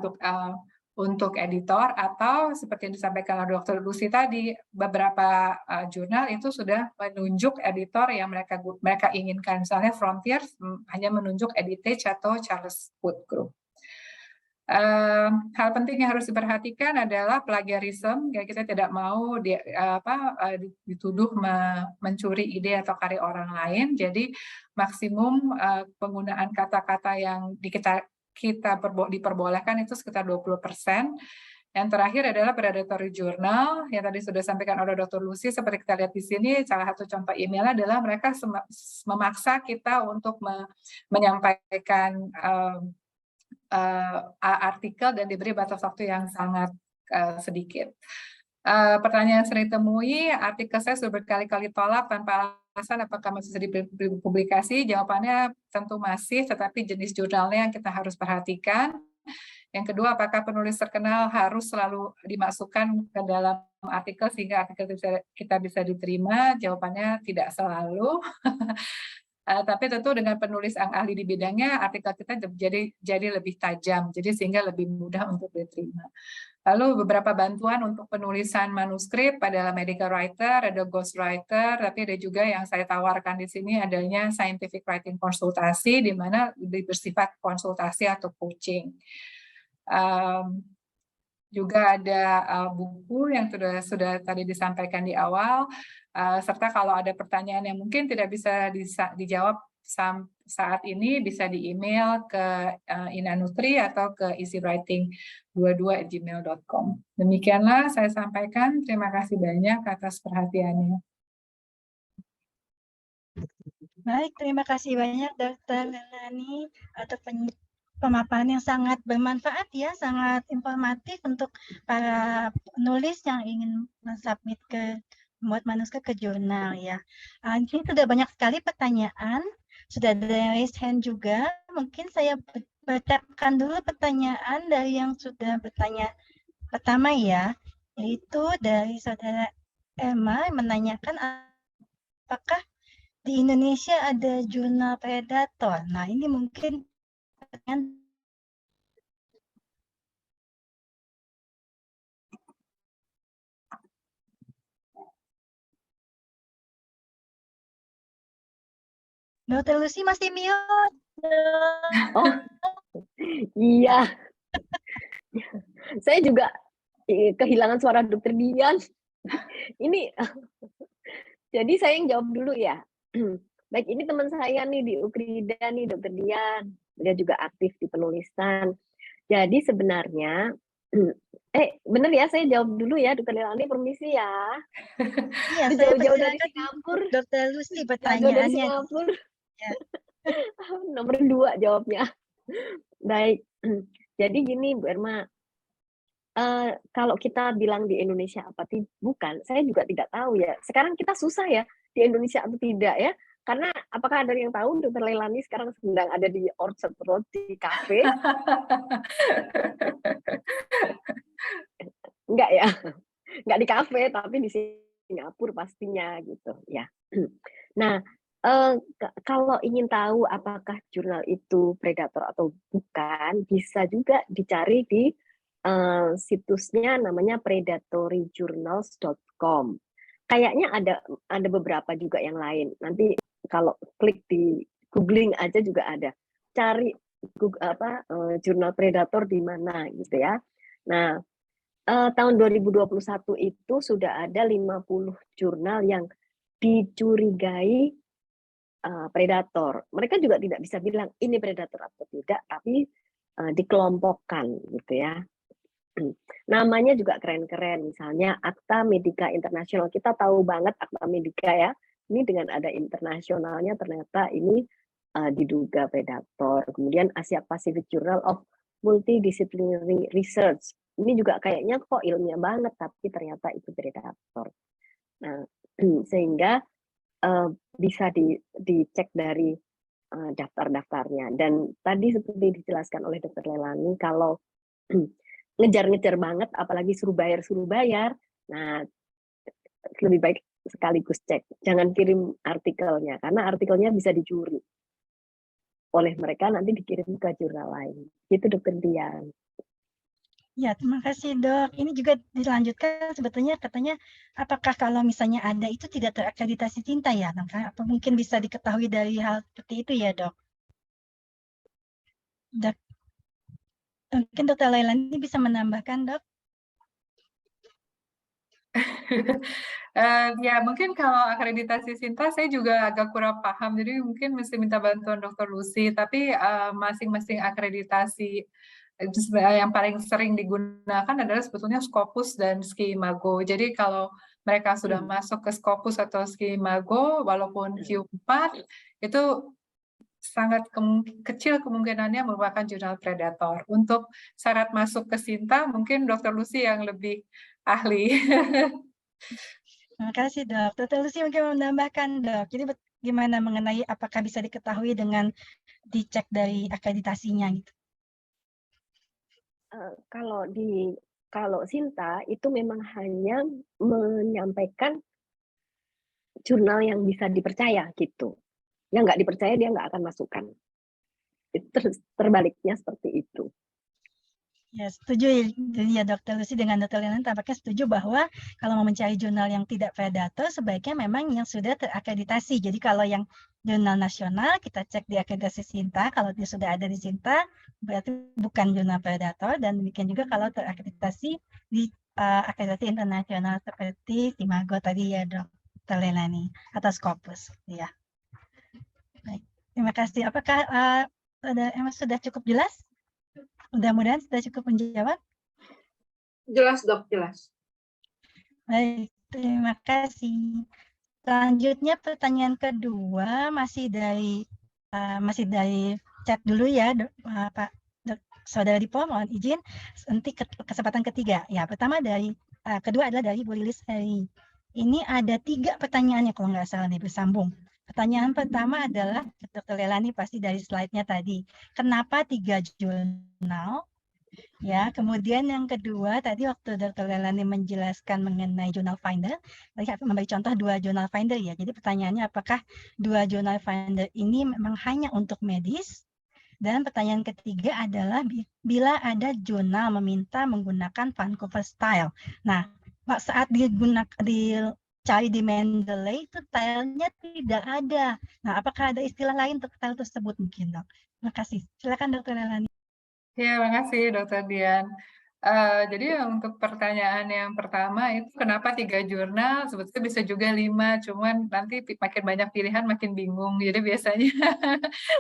untuk editor, atau seperti yang disampaikan oleh Dr. Lucy tadi, beberapa jurnal itu sudah menunjuk editor yang mereka inginkan. Misalnya Frontier hanya menunjuk Editage atau Charles Wood Group. Hal penting yang harus diperhatikan adalah plagiarisme. Kita tidak mau dituduh mencuri ide atau karya orang lain. Jadi maksimum penggunaan kata-kata yang kita diperbolehkan itu sekitar 20%. Yang terakhir adalah predatory journal, yang tadi sudah disampaikan oleh Dr. Lucy, seperti kita lihat di sini, salah satu contoh email adalah mereka memaksa kita untuk menyampaikan artikel dan diberi batas waktu yang sangat sedikit. Pertanyaan yang sering ditemui, artikel saya sudah berkali-kali tolak tanpa alasan apakah masih bisa dipublikasi. Jawabannya tentu masih, tetapi jenis jurnalnya yang kita harus perhatikan. Yang kedua, apakah penulis terkenal harus selalu dimasukkan ke dalam artikel sehingga artikel kita bisa diterima? Jawabannya tidak selalu. Tapi tentu dengan penulis yang ahli di bidangnya, artikel kita jadi lebih tajam, jadi sehingga lebih mudah untuk diterima. Lalu beberapa bantuan untuk penulisan manuskrip adalah medical writer, ada ghost writer, tapi ada juga yang saya tawarkan di sini adanya scientific writing konsultasi, di mana bersifat konsultasi atau coaching. Juga ada buku yang sudah tadi disampaikan di awal, serta kalau ada pertanyaan yang mungkin tidak bisa dijawab saat ini, bisa di email ke Inanutri atau ke easywriting22@gmail.com. Demikianlah saya sampaikan, terima kasih banyak atas perhatiannya. Baik, terima kasih banyak Dr. Melani atas pemaparan yang sangat bermanfaat ya, sangat informatif untuk para penulis yang ingin mensubmit membuat manuskrip ke jurnal ya. Ini sudah banyak sekali pertanyaan, sudah ada raise hand juga. Mungkin saya bacakan dulu pertanyaan dari yang sudah bertanya pertama ya, yaitu dari saudara Emma menanyakan apakah di Indonesia ada jurnal predator. Nah, ini mungkin Dr. Lucy masih mute. Oh, iya. Saya juga kehilangan suara Dokter Dian. Ini jadi saya yang jawab dulu ya. Baik, ini teman saya nih di Ukrida nih, Dokter Dian. Dia juga aktif di penulisan. Jadi sebenarnya, bener ya, saya jawab dulu ya, Dokter Leilani, permisi ya. Iya, saya Jauh-jauh dari persilakan Singapura. Dr. Lucy Jauh dari pertanyaannya. Singapura. Ya. Nomor 2 jawabnya. Baik, jadi gini Bu Erma, kalau kita bilang di Indonesia apa bukan, saya juga tidak tahu ya. Sekarang kita susah ya di Indonesia atau tidak ya. Karena apakah ada yang tahu Dokter Leilani sekarang sedang ada di Orchard Road di kafe? Enggak ya, enggak di kafe tapi di Singapura pastinya gitu ya. Nah, kalau ingin tahu apakah jurnal itu predator atau bukan, bisa juga dicari di situsnya namanya predatoryjournals.com. Kayaknya ada beberapa juga yang lain. Nanti kalau klik di googling aja juga ada. Cari jurnal predator di mana gitu ya. Nah, tahun 2021 itu sudah ada 50 jurnal yang dicurigai predator. Mereka juga tidak bisa bilang ini predator atau tidak, tapi dikelompokkan gitu ya. Namanya juga keren-keren, misalnya Acta Medica International. Kita tahu banget Acta Medica ya. Ini dengan ada internasionalnya ternyata ini diduga predator. Kemudian Asia Pacific Journal of Multidisciplinary Research. Ini juga kayaknya kok ilmiah banget, tapi ternyata itu predator. Nah, sehingga bisa dicek dari daftar-daftarnya. Dan tadi seperti dijelaskan oleh Dr. Leilani, kalau ngejar-ngejar banget, apalagi suruh bayar, nah lebih baik sekaligus cek. Jangan kirim artikelnya, karena artikelnya bisa dicuri oleh mereka, nanti dikirim ke jurnal lain. Itu Dokter Dian. Ya, terima kasih Dok. Ini juga dilanjutkan sebetulnya katanya apakah kalau misalnya ada itu tidak terakreditasi tinta ya? Apa mungkin bisa diketahui dari hal seperti itu ya Dok? Dok. Mungkin Dokter Leilani bisa menambahkan Dok? Ya mungkin kalau akreditasi Sinta saya juga agak kurang paham, jadi mungkin mesti minta bantuan Dr. Lucy. Tapi masing-masing akreditasi yang paling sering digunakan adalah sebetulnya Scopus dan Ski-Imago. Jadi kalau mereka sudah masuk ke Scopus atau Ski-Imago, walaupun Q4 itu sangat kecil kemungkinannya merupakan jurnal predator. Untuk syarat masuk ke Sinta, mungkin Dr. Lucy yang lebih ahli. Terima kasih Dok. Dr. Lucy mungkin menambahkan Dok. Jadi bagaimana mengenai apakah bisa diketahui dengan dicek dari akreditasinya gitu? Kalau Sinta itu memang hanya menyampaikan jurnal yang bisa dipercaya gitu. Yang nggak dipercaya dia nggak akan masukkan. Terbaliknya seperti itu. Ya, setuju ya Dr. Lucy dengan Dr. Leilani tampaknya setuju bahwa kalau mau mencari jurnal yang tidak predator sebaiknya memang yang sudah terakreditasi. Jadi kalau yang jurnal nasional kita cek di akreditasi Sinta, kalau dia sudah ada di Sinta berarti bukan jurnal predator, dan demikian juga kalau terakreditasi di akreditasi internasional seperti Imago tadi ya Dr. Leilani atau Scopus ya. Baik, terima kasih. Apakah sudah cukup jelas? Mudah-mudahan sudah cukup menjawab. Jelas Dok, jelas. Baik, terima kasih. Selanjutnya pertanyaan kedua masih dari chat dulu ya, Pak Saudara Dipo, mohon izin. Nanti kesempatan ketiga. Ya, pertama kedua adalah dari Bu Lilis Heri. Ini ada 3 pertanyaannya kalau nggak salah nih bersambung. Pertanyaan pertama adalah Dr. Leilani pasti dari slide-nya tadi. Kenapa 3 jurnal? Ya, kemudian yang kedua tadi waktu Dr. Leilani menjelaskan mengenai Journal Finder, mereka memberi contoh 2 Journal Finder ya. Jadi pertanyaannya apakah 2 Journal Finder ini memang hanya untuk medis? Dan pertanyaan ketiga adalah bila ada jurnal meminta menggunakan Vancouver Style. Nah, saat cari di Mendeley itu stylenya tidak ada. Nah, apakah ada istilah lain untuk style tersebut mungkin, Dok? Terima kasih. Silakan Dr. Leilani. Ya, makasih Dr. Dian. Jadi untuk pertanyaan yang pertama itu kenapa 3 jurnal? Sebetulnya bisa juga 5, cuman nanti makin banyak pilihan makin bingung. Jadi biasanya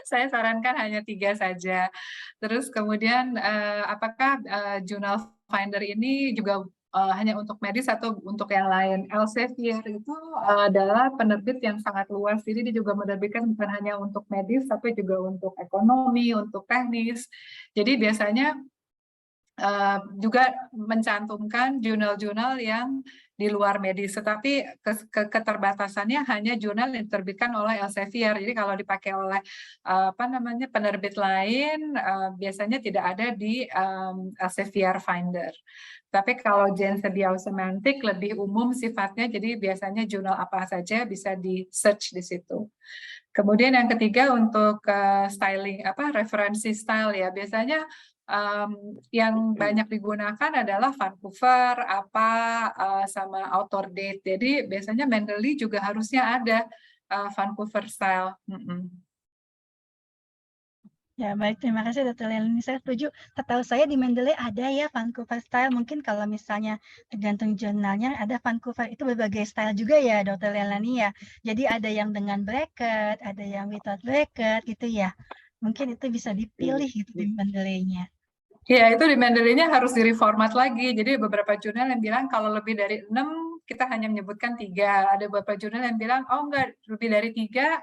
saya sarankan hanya 3 saja. Terus kemudian apakah jurnal Finder ini juga hanya untuk medis atau untuk yang lain? Elsevier itu adalah penerbit yang sangat luas. Jadi dia juga menerbitkan bukan hanya untuk medis, tapi juga untuk ekonomi, untuk teknis. Jadi biasanya juga mencantumkan jurnal-jurnal yang di luar medis, tetapi keterbatasannya hanya jurnal yang diterbitkan oleh Elsevier. Jadi kalau dipakai oleh penerbit lain, biasanya tidak ada di Elsevier Finder. Tapi kalau Jensen Biosemantik lebih umum sifatnya, jadi biasanya jurnal apa saja bisa di search di situ. Kemudian yang ketiga untuk styling, referensi style ya, biasanya yang banyak digunakan adalah Vancouver, sama author date. Jadi biasanya Mendeley juga harusnya ada Vancouver style. Ya, baik. Terima kasih, Dr. Leilani. Saya setuju. Setahu saya di Mendeley ada ya Vancouver style. Mungkin kalau misalnya tergantung jurnalnya, ada Vancouver. Itu berbagai style juga ya, Dr. Leilani ya. Jadi ada yang dengan bracket, ada yang without bracket gitu ya. Mungkin itu bisa dipilih gitu di Mendeley-nya. Ya, itu di Mendeley-nya harus direformat lagi. Jadi beberapa jurnal yang bilang kalau lebih dari 6, kita hanya menyebutkan 3. Ada beberapa jurnal yang bilang, oh enggak, lebih dari 3,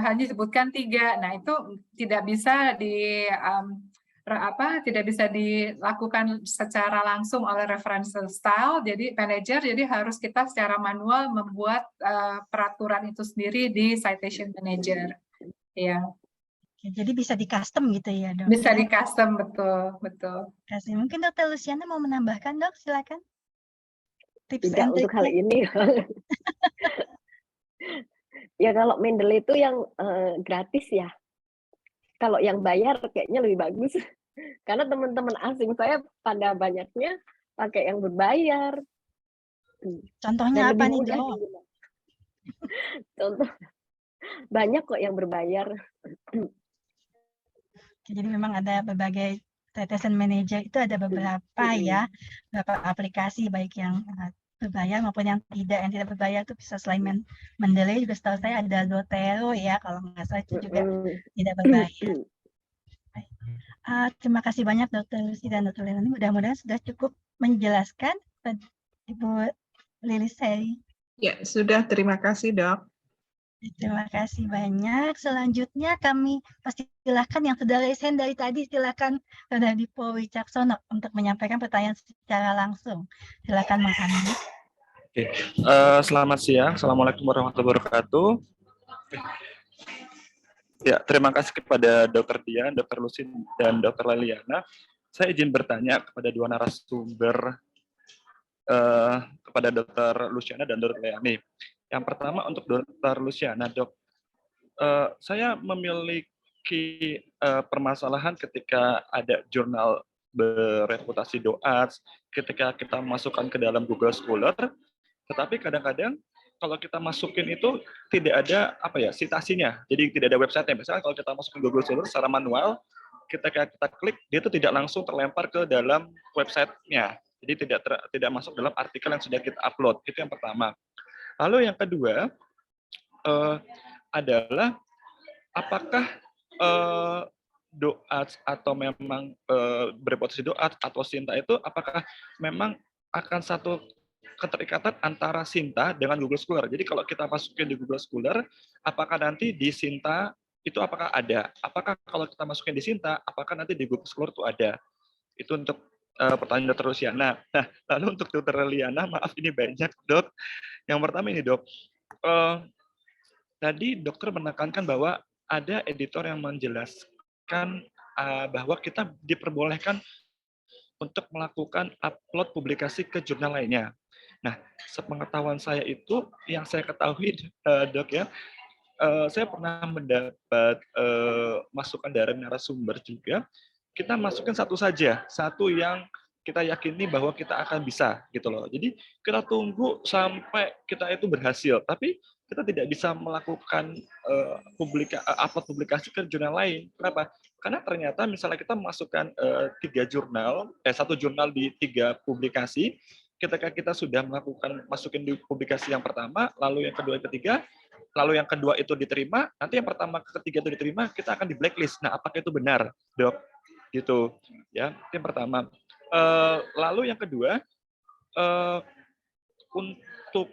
hanya disebutkan 3. Nah, itu tidak bisa tidak bisa dilakukan secara langsung oleh referential style. Jadi manager, jadi harus kita secara manual membuat peraturan itu sendiri di citation manager. Ya. Jadi bisa di custom gitu ya, Dok? Bisa di custom, betul. Kasih. Mungkin Dr. Luciana mau menambahkan, Dok? Silakan. Tips Tidak untuk hal ini. Ya kalau Mendeley itu yang gratis ya. Kalau yang bayar kayaknya lebih bagus. Karena teman-teman asing saya pada banyaknya pakai yang berbayar. Contohnya apa nih, Dok? Contoh banyak kok yang berbayar. Jadi memang ada berbagai citation manager, itu ada beberapa ya, beberapa aplikasi baik yang berbayar maupun yang tidak berbayar itu bisa selain Mendeley juga setahu saya ada Zotero ya, kalau nggak salah itu juga tidak berbayar. Terima kasih banyak Dr. Lucy dan Dr. Leilani, mudah-mudahan sudah cukup menjelaskan Ibu Lilis Heri. Ya, sudah. Terima kasih, Dok. Terima kasih banyak. Selanjutnya kami persilahkan yang sudah raise hand dari tadi, silakan Saudara Dipo Wicaksono untuk menyampaikan pertanyaan secara langsung. Silakan Mang Andi. Oke. Selamat siang. Assalamualaikum warahmatullahi wabarakatuh. Ya, terima kasih kepada Dr. Dian, Dr. Lucy, dan Dr. Liliana. Saya izin bertanya kepada dua narasumber, kepada Dr. Luciana dan Dr. Leilani. Yang pertama untuk Dr. Luciana, Dok. Saya memiliki permasalahan ketika ada jurnal bereputasi DOAS, ketika kita masukkan ke dalam Google Scholar, tetapi kadang-kadang kalau kita masukin itu tidak ada citasinya, jadi tidak ada website-nya. Misalnya kalau kita masukin Google Scholar secara manual, ketika kita klik, dia itu tidak langsung terlempar ke dalam website-nya. Jadi tidak masuk dalam artikel yang sudah kita upload. Itu yang pertama. Lalu yang kedua adalah apakah DOAS atau memang bereputasi DOAS atau Sinta itu apakah memang akan satu keterikatan antara Sinta dengan Google Scholar. Jadi kalau kita masukin di Google Scholar, apakah nanti di Sinta itu apakah ada? Apakah kalau kita masukin di Sinta, apakah nanti di Google Scholar itu ada? Itu untuk pertanyaan Dr. Luciana. Nah, lalu untuk Dr. Liliana, maaf ini banyak, Dok. Yang pertama ini, Dok. Tadi dokter menekankan bahwa ada editor yang menjelaskan bahwa kita diperbolehkan untuk melakukan upload publikasi ke jurnal lainnya. Nah, sepengetahuan saya itu, yang saya ketahui, Dok ya, saya pernah mendapat masukan dari narasumber juga, kita masukin satu saja, satu yang kita yakini bahwa kita akan bisa gitu loh. Jadi kita tunggu sampai kita itu berhasil, tapi kita tidak bisa melakukan upload publikasi ke jurnal lain. Kenapa? Karena ternyata misalnya kita memasukkan 3 jurnal, satu jurnal di 3 publikasi, ketika kita sudah masukin di publikasi yang pertama, lalu yang kedua, yang ketiga, lalu yang kedua itu diterima, nanti yang pertama ketiga itu diterima, kita akan di blacklist. Nah, apakah itu benar, Dok? Gitu ya. Yang pertama. Lalu yang kedua, untuk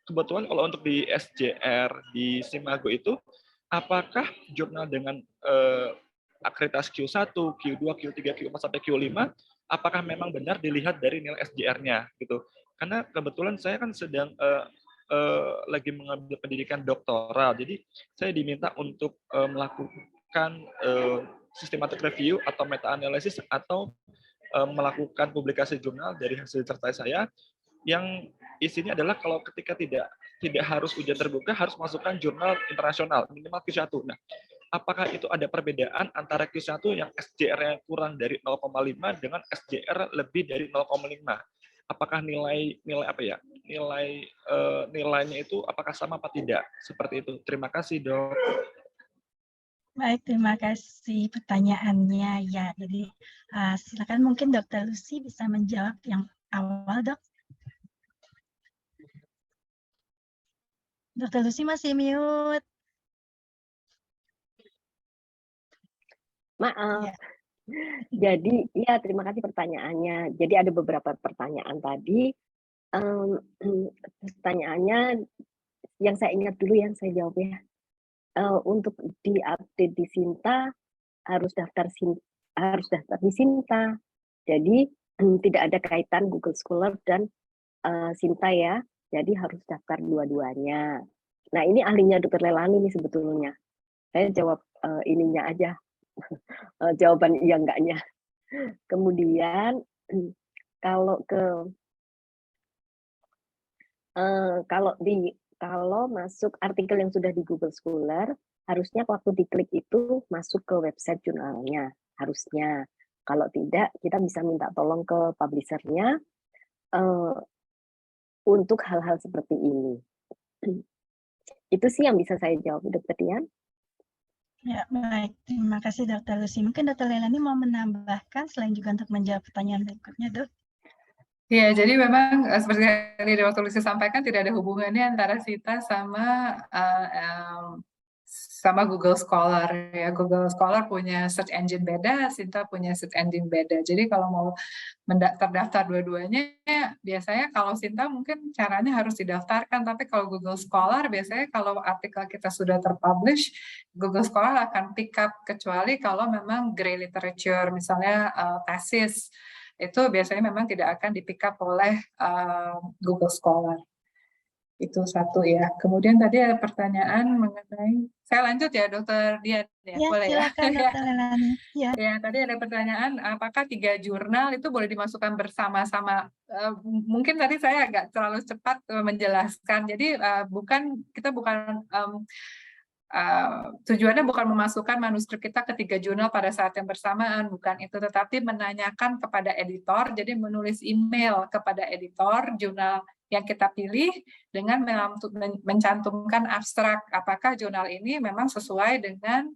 kebetulan kalau untuk di SJR di Simago itu, apakah jurnal dengan akreditasi Q1, Q2, Q3, Q4 sampai Q5, apakah memang benar dilihat dari nilai SJR-nya gitu? Karena kebetulan saya kan sedang lagi mengambil pendidikan doktoral, jadi saya diminta untuk melakukan systematic review atau meta analisis atau melakukan publikasi jurnal dari hasil disertasi saya yang isinya adalah kalau ketika tidak harus ujian terbuka harus masukkan jurnal internasional minimal Q1. Nah, apakah itu ada perbedaan antara Q1 yang SJR-nya kurang dari 0,5 dengan SJR lebih dari 0,5? Apakah nilainya itu apakah sama apa tidak? Seperti itu. Terima kasih, Dok. Baik, terima kasih pertanyaannya ya. Jadi silakan mungkin Dr. Lucy bisa menjawab yang awal, Dok. Dr. Lucy masih mute. Maaf. Ya. Jadi ya terima kasih pertanyaannya. Jadi ada beberapa pertanyaan tadi. Pertanyaannya yang saya ingat dulu yang saya jawab ya. Untuk diupdate di Sinta harus daftar di Sinta. Jadi tidak ada kaitan Google Scholar dan Sinta ya. Jadi harus daftar dua-duanya. Nah ini ahlinya Dr. Leilani nih sebetulnya. Saya jawab ininya aja. Jawaban iya enggaknya. Kemudian kalau masuk artikel yang sudah di Google Scholar, harusnya waktu diklik itu masuk ke website jurnalnya, harusnya. Kalau tidak, kita bisa minta tolong ke publishernya untuk hal-hal seperti ini. Itu sih yang bisa saya jawab, Dr. Dian. Ya, baik. Terima kasih, Dr. Lucy. Mungkin Dr. Leilani mau menambahkan selain juga untuk menjawab pertanyaan berikutnya, Dok. Ya, jadi memang seperti yang Dr. Lucy sampaikan tidak ada hubungannya antara Sinta sama Google Scholar ya. Google Scholar punya search engine beda, Sinta punya search engine beda. Jadi kalau mau terdaftar dua-duanya, biasanya kalau Sinta mungkin caranya harus didaftarkan, tapi kalau Google Scholar biasanya kalau artikel kita sudah terpublish, Google Scholar akan pick up kecuali kalau memang gray literature, misalnya tesis, itu biasanya memang tidak akan di pick up oleh Google Scholar. Itu satu ya. Kemudian tadi ada pertanyaan mengenai, saya lanjut ya Dr. Dian ya, boleh silakan, ya? Dr. Leilani. Ya. Ya, tadi ada pertanyaan apakah 3 jurnal itu boleh dimasukkan bersama-sama. Mungkin tadi saya agak terlalu cepat menjelaskan. Jadi kita bukan tujuannya bukan memasukkan manuskrip kita ke 3 jurnal pada saat yang bersamaan, bukan itu, tetapi menanyakan kepada editor, jadi menulis email kepada editor jurnal yang kita pilih dengan mencantumkan abstrak apakah jurnal ini memang sesuai dengan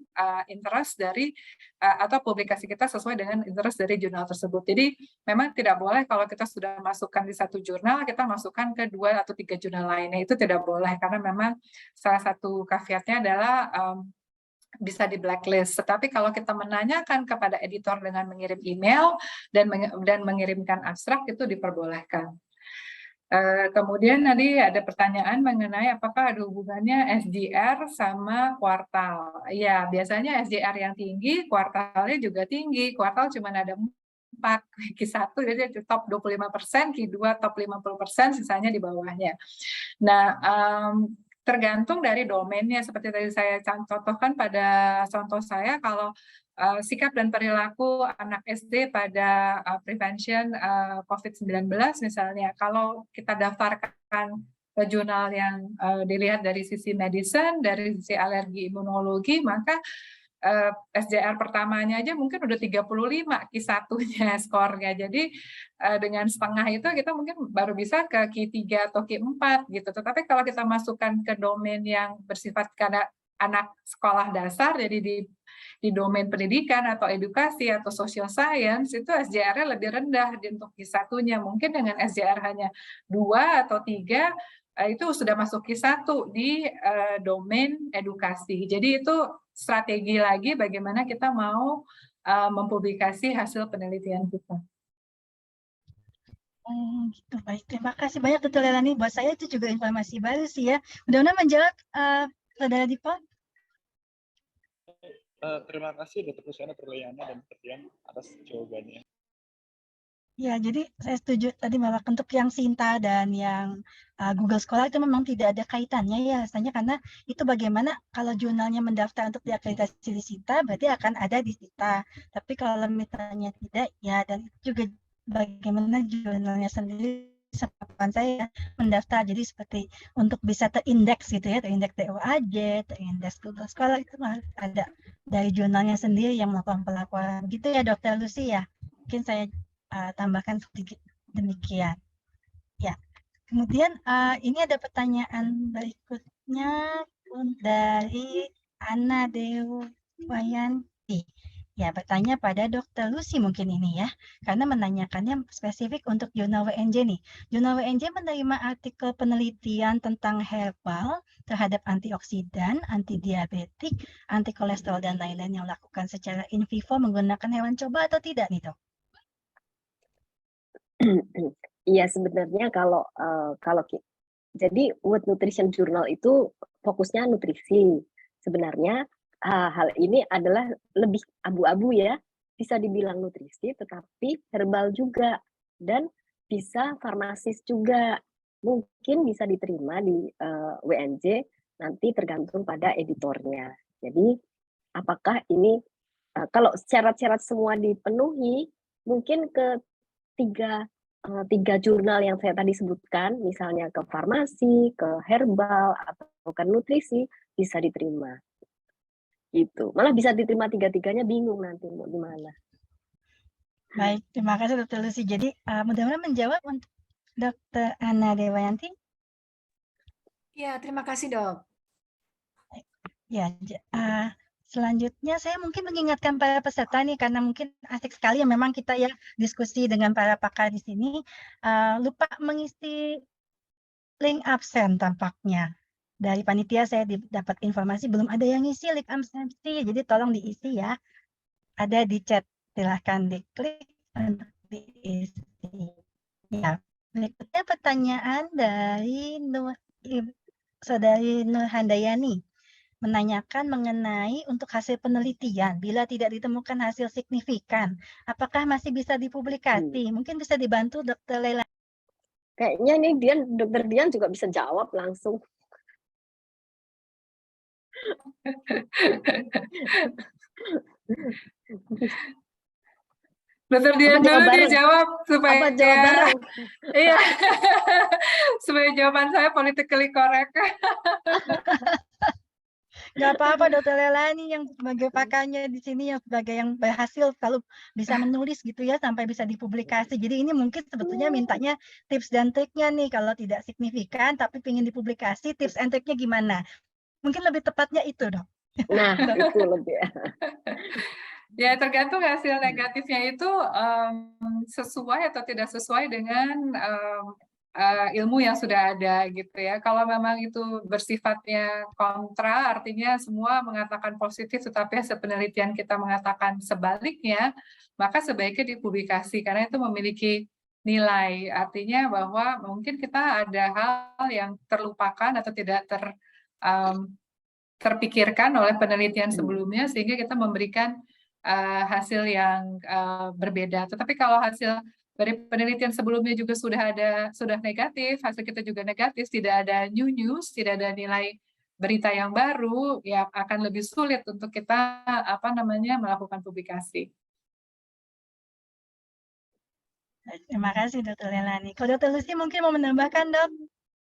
interest dari atau publikasi kita sesuai dengan interest dari jurnal tersebut. Jadi memang tidak boleh kalau kita sudah masukkan di 1 jurnal kita masukkan ke 2 atau 3 jurnal lainnya, itu tidak boleh karena memang salah satu caveatnya adalah bisa di blacklist. Tetapi kalau kita menanyakan kepada editor dengan mengirim email dan mengirimkan abstrak itu diperbolehkan. Kemudian tadi ada pertanyaan mengenai apakah ada hubungannya SJR sama kuartal. Ya, biasanya SJR yang tinggi, kuartalnya juga tinggi. Kuartal cuma ada 4, Q1 jadi top 25%, Q2 top 50%, sisanya di bawahnya. Nah, tergantung dari domainnya, seperti tadi saya contohkan pada contoh saya, kalau sikap dan perilaku anak SD pada prevention COVID-19 misalnya, kalau kita daftarkan ke jurnal yang dilihat dari sisi medicine, dari sisi alergi imunologi, maka SJR pertamanya aja mungkin udah 35 Q1-nya skornya. Jadi dengan setengah itu kita mungkin baru bisa ke Q3 atau Q4 gitu. Tetapi kalau kita masukkan ke domain yang bersifat karena anak sekolah dasar, jadi di domain pendidikan atau edukasi atau social science, itu SJR-nya lebih rendah untuk Q1-nya. Mungkin dengan SJR hanya 2 atau 3, itu sudah masuk Q1 di domain edukasi. Jadi itu strategi lagi bagaimana kita mau mempublikasi hasil penelitian kita. Gitu, baik. Terima kasih banyak Dr. Leilani. Buat saya itu juga informasi baru sih ya. Mudah-mudahan menjawab Saudara Dipo. Terima kasih Dr. Luciana, Dr. Leilani, dan Dr. Dian atas jawabannya. Ya, jadi saya setuju tadi bahwa untuk yang Sinta dan yang Google Scholar itu memang tidak ada kaitannya ya rasanya, karena itu bagaimana kalau jurnalnya mendaftar untuk diakreditasi di Sinta berarti akan ada di Sinta. Tapi kalau misalnya tidak ya, dan itu juga bagaimana jurnalnya sendiri sepengetahuan saya mendaftar, jadi seperti untuk bisa terindeks gitu ya, terindeks DOAJ, terindeks Google Scholar itu harus ada dari jurnalnya sendiri yang melakukan pelaporan gitu ya Dr. Lucy ya. Mungkin saya tambahkan sedikit demikian. Ya, kemudian ini ada pertanyaan berikutnya dari Ana Dewayanti. Ya, bertanya pada Dr. Lucy mungkin ini ya, karena menanyakannya spesifik untuk jurnal WNJ nih. Jurnal WNJ menerima artikel penelitian tentang herbal terhadap antioksidan, antidiabetik, anti kolesterol dan lain-lain yang dilakukan secara in vivo menggunakan hewan coba atau tidak nih dok? Iya, sebenarnya jadi World Nutrition Journal itu fokusnya nutrisi. Sebenarnya hal ini adalah lebih abu-abu ya, bisa dibilang nutrisi tetapi herbal juga, dan bisa farmasis juga. Mungkin bisa diterima di WNJ, nanti tergantung pada editornya. Jadi apakah ini kalau syarat-syarat semua dipenuhi, mungkin ke tiga jurnal yang saya tadi sebutkan, misalnya ke farmasi, ke herbal, atau ke nutrisi, bisa diterima. Gitu. Malah bisa diterima tiga-tiganya, bingung nanti mau gimana. Baik, terima kasih Dr. Lucy. Jadi mudah-mudahan menjawab untuk Dr. Ana Dewayanti. Ya, terima kasih dok. Ya, selanjutnya saya mungkin mengingatkan para peserta nih, karena mungkin asik sekali ya memang kita ya diskusi dengan para pakar di sini. Lupa mengisi link absen tampaknya. Dari panitia saya dapat informasi belum ada yang ngisi link absensi, jadi tolong diisi ya. Ada di chat, silahkan diklik untuk diisi. Ya, berikutnya pertanyaan dari Saudari Nur Handayani. Menanyakan mengenai untuk hasil penelitian, bila tidak ditemukan hasil signifikan, apakah masih bisa dipublikasi? Mungkin bisa dibantu Dr. Leilani. Kayaknya ini Dr. Dian juga bisa jawab langsung. Dr. Dian dulu dijawab supaya apa jawab bareng? Iya. Supaya jawaban saya politically correct. Nggak apa-apa Dr. Leilani yang sebagai pakarnya di sini, yang sebagai yang berhasil selalu bisa menulis gitu ya sampai bisa dipublikasi. Jadi ini mungkin sebetulnya mintanya tips dan triknya nih, kalau tidak signifikan tapi ingin dipublikasi, tips and triknya gimana? Mungkin lebih tepatnya itu dok. Nah, itu lebih. Ya, tergantung hasil negatifnya itu sesuai atau tidak sesuai dengan ilmu yang sudah ada gitu ya. Kalau memang itu bersifatnya kontra, artinya semua mengatakan positif tetapi hasil penelitian kita mengatakan sebaliknya, maka sebaiknya dipublikasi karena itu memiliki nilai. Artinya bahwa mungkin kita ada hal yang terlupakan atau tidak terpikirkan oleh penelitian sebelumnya sehingga kita memberikan hasil yang berbeda. Tetapi kalau hasil dari penelitian sebelumnya juga sudah negatif, hasil kita juga negatif, tidak ada new news, tidak ada nilai berita yang baru, ya akan lebih sulit untuk kita melakukan publikasi. Terima kasih Dr. Leilani. Kalau Dr. Lucy mungkin mau menambahkan dok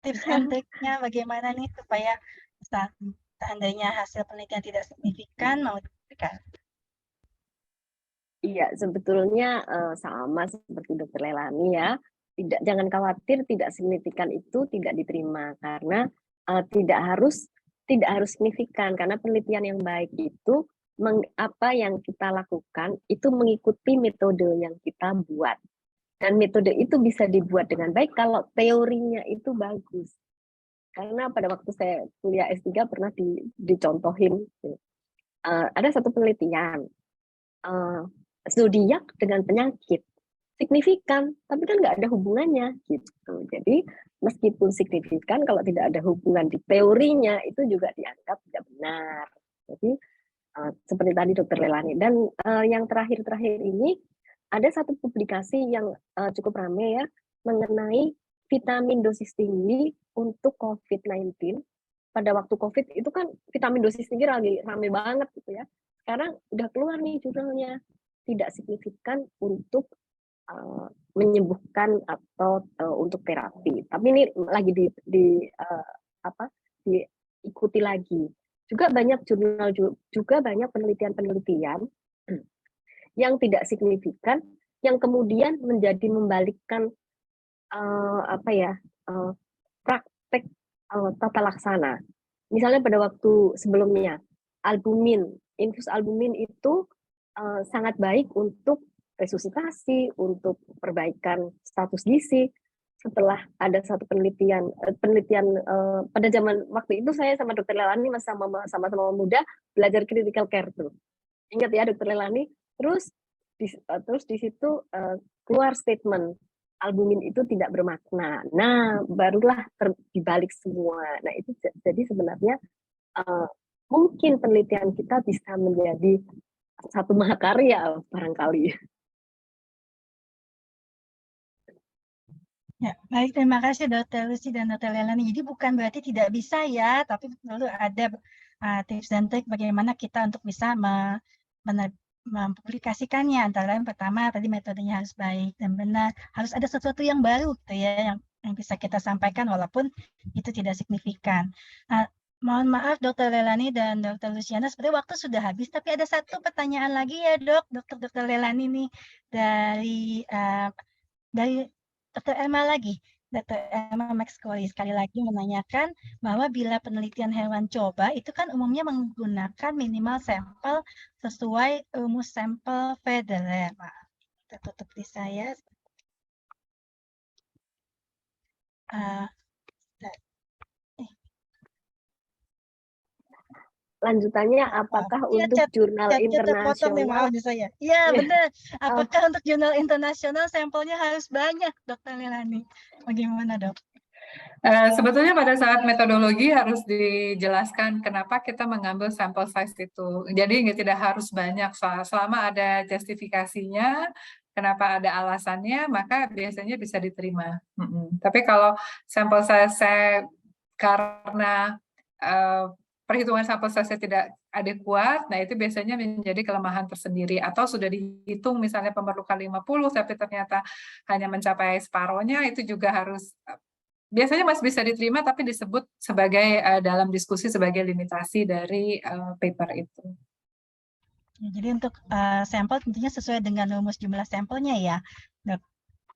tips and triknya bagaimana nih supaya seandainya hasil penelitian tidak signifikan mau Kak? Iya, sebetulnya sama seperti Dokter Leilani ya. Jangan khawatir, tidak signifikan itu tidak diterima karena tidak harus signifikan karena penelitian yang baik itu apa yang kita lakukan itu mengikuti metode yang kita buat. Dan metode itu bisa dibuat dengan baik kalau teorinya itu bagus. Karena pada waktu saya kuliah S3 pernah dicontohin ada satu penelitian zodiak dengan penyakit signifikan, tapi kan nggak ada hubungannya gitu. Jadi meskipun signifikan, kalau tidak ada hubungan di teorinya itu juga dianggap tidak benar. Jadi seperti tadi Dokter Leilani. Dan yang terakhir ini ada satu publikasi yang cukup ramai ya mengenai vitamin dosis tinggi untuk COVID-19. Pada waktu COVID itu kan vitamin dosis tinggi lagi ramai banget gitu ya. Sekarang udah keluar nih jurnalnya, tidak signifikan untuk menyembuhkan atau untuk terapi. Tapi ini lagi diikuti lagi. Juga banyak jurnal, juga banyak penelitian yang tidak signifikan, yang kemudian menjadi membalikkan praktek tata laksana. Misalnya pada waktu sebelumnya, infus albumin itu sangat baik untuk resusitasi, untuk perbaikan status gizi. Setelah ada satu penelitian pada zaman waktu itu saya sama Dokter Leilani masih sama-sama muda belajar critical care tuh. Ingat ya Dokter Leilani. Terus di situ keluar statement albumin itu tidak bermakna. Nah, barulah dibalik semua. Nah, itu jadi sebenarnya mungkin penelitian kita bisa menjadi satu mahakarya barangkali. Ya, baik, terima kasih Dr. Lucy dan Dr. Leilani. Jadi bukan berarti tidak bisa ya, tapi perlu ada tips dan trik bagaimana kita untuk bisa mempublikasikannya. Antara lain pertama tadi metodenya harus baik dan benar, harus ada sesuatu yang baru gitu ya yang bisa kita sampaikan walaupun itu tidak signifikan. Mohon maaf Dr. Leilani dan Dr. Luciana, sebenarnya waktu sudah habis, tapi ada satu pertanyaan lagi ya Dr. Leilani nih dari Dr. Emma lagi. Dr. Emma Maxcoli sekali lagi menanyakan bahwa bila penelitian hewan coba itu kan umumnya menggunakan minimal sampel sesuai rumus sampel Federer. Kita tutup di saya. Lanjutannya, apakah untuk jurnal internasional? Iya, benar. Apakah untuk jurnal internasional sampelnya harus banyak, Dr. Leilani? Bagaimana, Dok? Sebetulnya pada saat metodologi harus dijelaskan kenapa kita mengambil sampel size itu. Jadi tidak harus banyak, selama ada justifikasinya, kenapa ada alasannya, maka biasanya bisa diterima. Tapi kalau sampel size karena perhitungan sampel size tidak adekuat, nah itu biasanya menjadi kelemahan tersendiri. Atau sudah dihitung misalnya pemerlukan 50, tapi ternyata hanya mencapai separohnya, itu juga harus, biasanya masih bisa diterima, tapi disebut sebagai dalam diskusi sebagai limitasi dari paper itu. Ya, jadi untuk sampel tentunya sesuai dengan rumus jumlah sampelnya ya, Dok.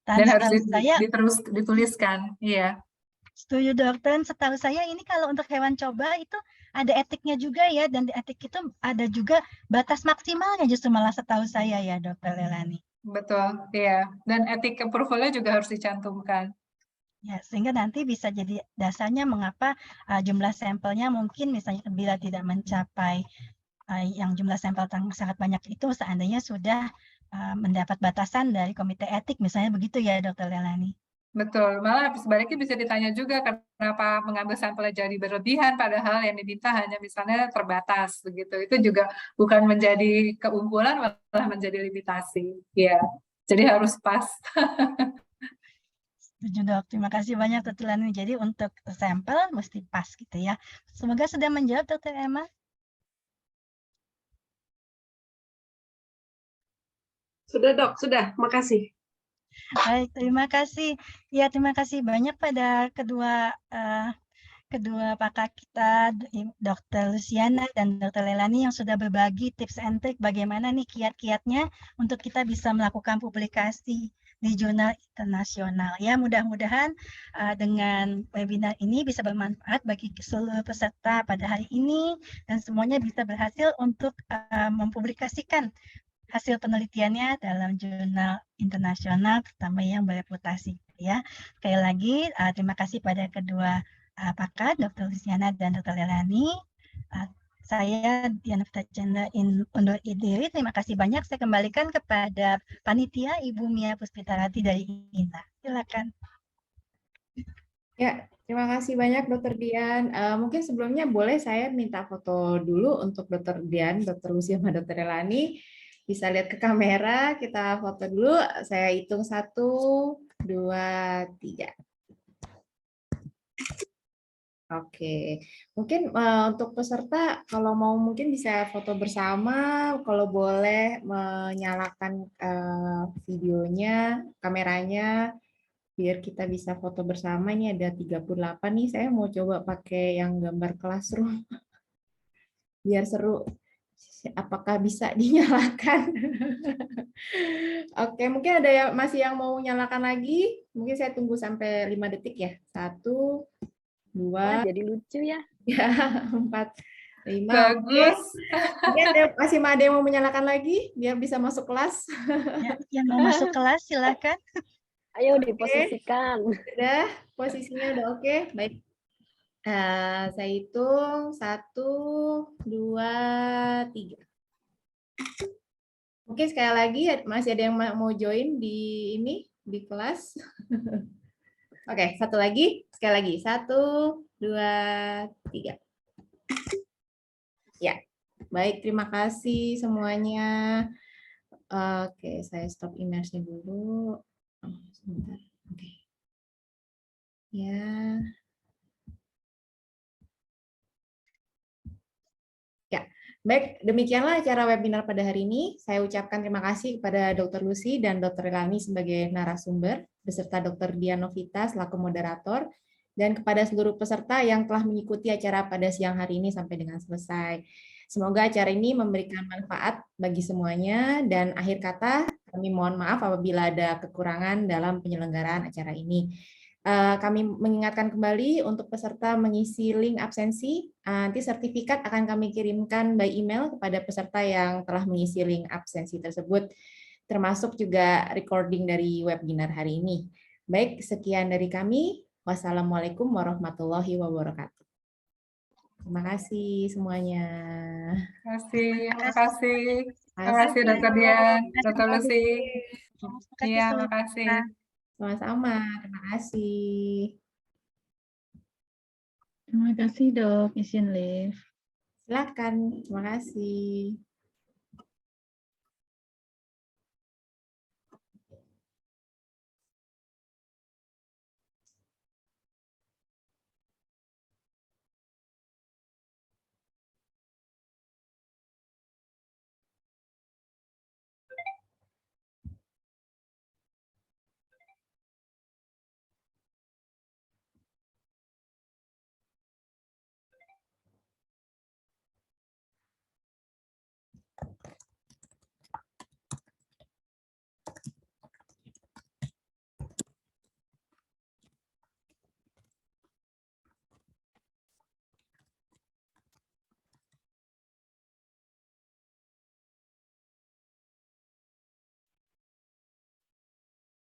Dan harus dituliskan, iya. Setuju Dok, dan setahu saya ini kalau untuk hewan coba itu ada etiknya juga ya, dan di etik itu ada juga batas maksimalnya justru malah setahu saya ya Dr. Leilani. Betul, iya. Dan etik approval-nya juga harus dicantumkan. Ya, sehingga nanti bisa jadi dasarnya mengapa jumlah sampelnya mungkin misalnya bila tidak mencapai yang jumlah sampel sangat banyak itu seandainya sudah mendapat batasan dari komite etik misalnya begitu ya Dr. Leilani. Betul, malah sebaliknya bisa ditanya juga kenapa mengambil sampelnya jadi berlebihan padahal yang diminta hanya misalnya terbatas begitu. Itu juga bukan menjadi keunggulan, malah menjadi limitasi. Ya, jadi harus pas. Setuju Dok, terima kasih banyak Dr. Leilani. Jadi untuk sampel mesti pas gitu ya. Semoga sudah menjawab Dr. Emma. Sudah Dok, sudah. Makasih. Baik, terima kasih. Ya, terima kasih banyak pada kedua kedua pakar kita, Dr. Luciana dan Dr. Leilani yang sudah berbagi tips and trik bagaimana nih kiat-kiatnya untuk kita bisa melakukan publikasi di jurnal internasional. Ya, mudah-mudahan dengan webinar ini bisa bermanfaat bagi seluruh peserta pada hari ini dan semuanya bisa berhasil untuk mempublikasikan hasil penelitiannya dalam jurnal internasional, terutama yang bereputasi. Ya, sekali lagi terima kasih pada kedua pakar, Dr. Luciana dan Dr. Leilani. Saya Diana Fita Chandra undur diri. Terima kasih banyak. Saya kembalikan kepada panitia Ibu Mia Puspitarati dari INA. Silakan. Ya, terima kasih banyak Dr. Dian. Mungkin sebelumnya boleh saya minta foto dulu untuk Dr. Dian, Dr. Lucy sama Dr. Leilani. Bisa lihat ke kamera, kita foto dulu. Saya hitung 1, 2, 3. Oke, mungkin untuk peserta kalau mau mungkin bisa foto bersama, kalau boleh menyalakan videonya, kameranya, biar kita bisa foto bersama. Ini ada 38 nih, saya mau coba pakai yang gambar classroom, biar seru. Apakah bisa dinyalakan? Oke, mungkin ada yang masih yang mau nyalakan lagi, mungkin saya tunggu sampai 5 detik ya. 1, 2, jadi lucu ya. Ya, 4, 5. Bagus. Mungkin masih ada yang mau menyalakan lagi biar bisa masuk kelas. Ya, yang mau masuk kelas silakan. Ayo diposisikan. Sudah, posisinya udah oke. Baik. Saya hitung 1, 2, 3. Mungkin sekali lagi masih ada yang mau join di di kelas. Oke, satu lagi. Sekali lagi. 1, 2, 3. Ya, baik. Terima kasih semuanya. Oke, saya stop image-nya dulu. Sebentar. Oke. Ya. Ya, baik. Demikianlah acara webinar pada hari ini. Saya ucapkan terima kasih kepada Dr. Lucy dan Dr. Leilani sebagai narasumber, beserta Dr. Dian Novita selaku moderator, dan kepada seluruh peserta yang telah mengikuti acara pada siang hari ini sampai dengan selesai. Semoga acara ini memberikan manfaat bagi semuanya, dan akhir kata kami mohon maaf apabila ada kekurangan dalam penyelenggaraan acara ini. Kami mengingatkan kembali untuk peserta mengisi link absensi, nanti sertifikat akan kami kirimkan by email kepada peserta yang telah mengisi link absensi tersebut, termasuk juga recording dari webinar hari ini. Baik, sekian dari kami. Wassalamualaikum warahmatullahi wabarakatuh. Terima kasih semuanya. Terima kasih Dr. Dian, Dr. Lucy. Iya, terima kasih. Sama-sama, terima kasih. Terima kasih dok, izin live. Silakan, terima kasih.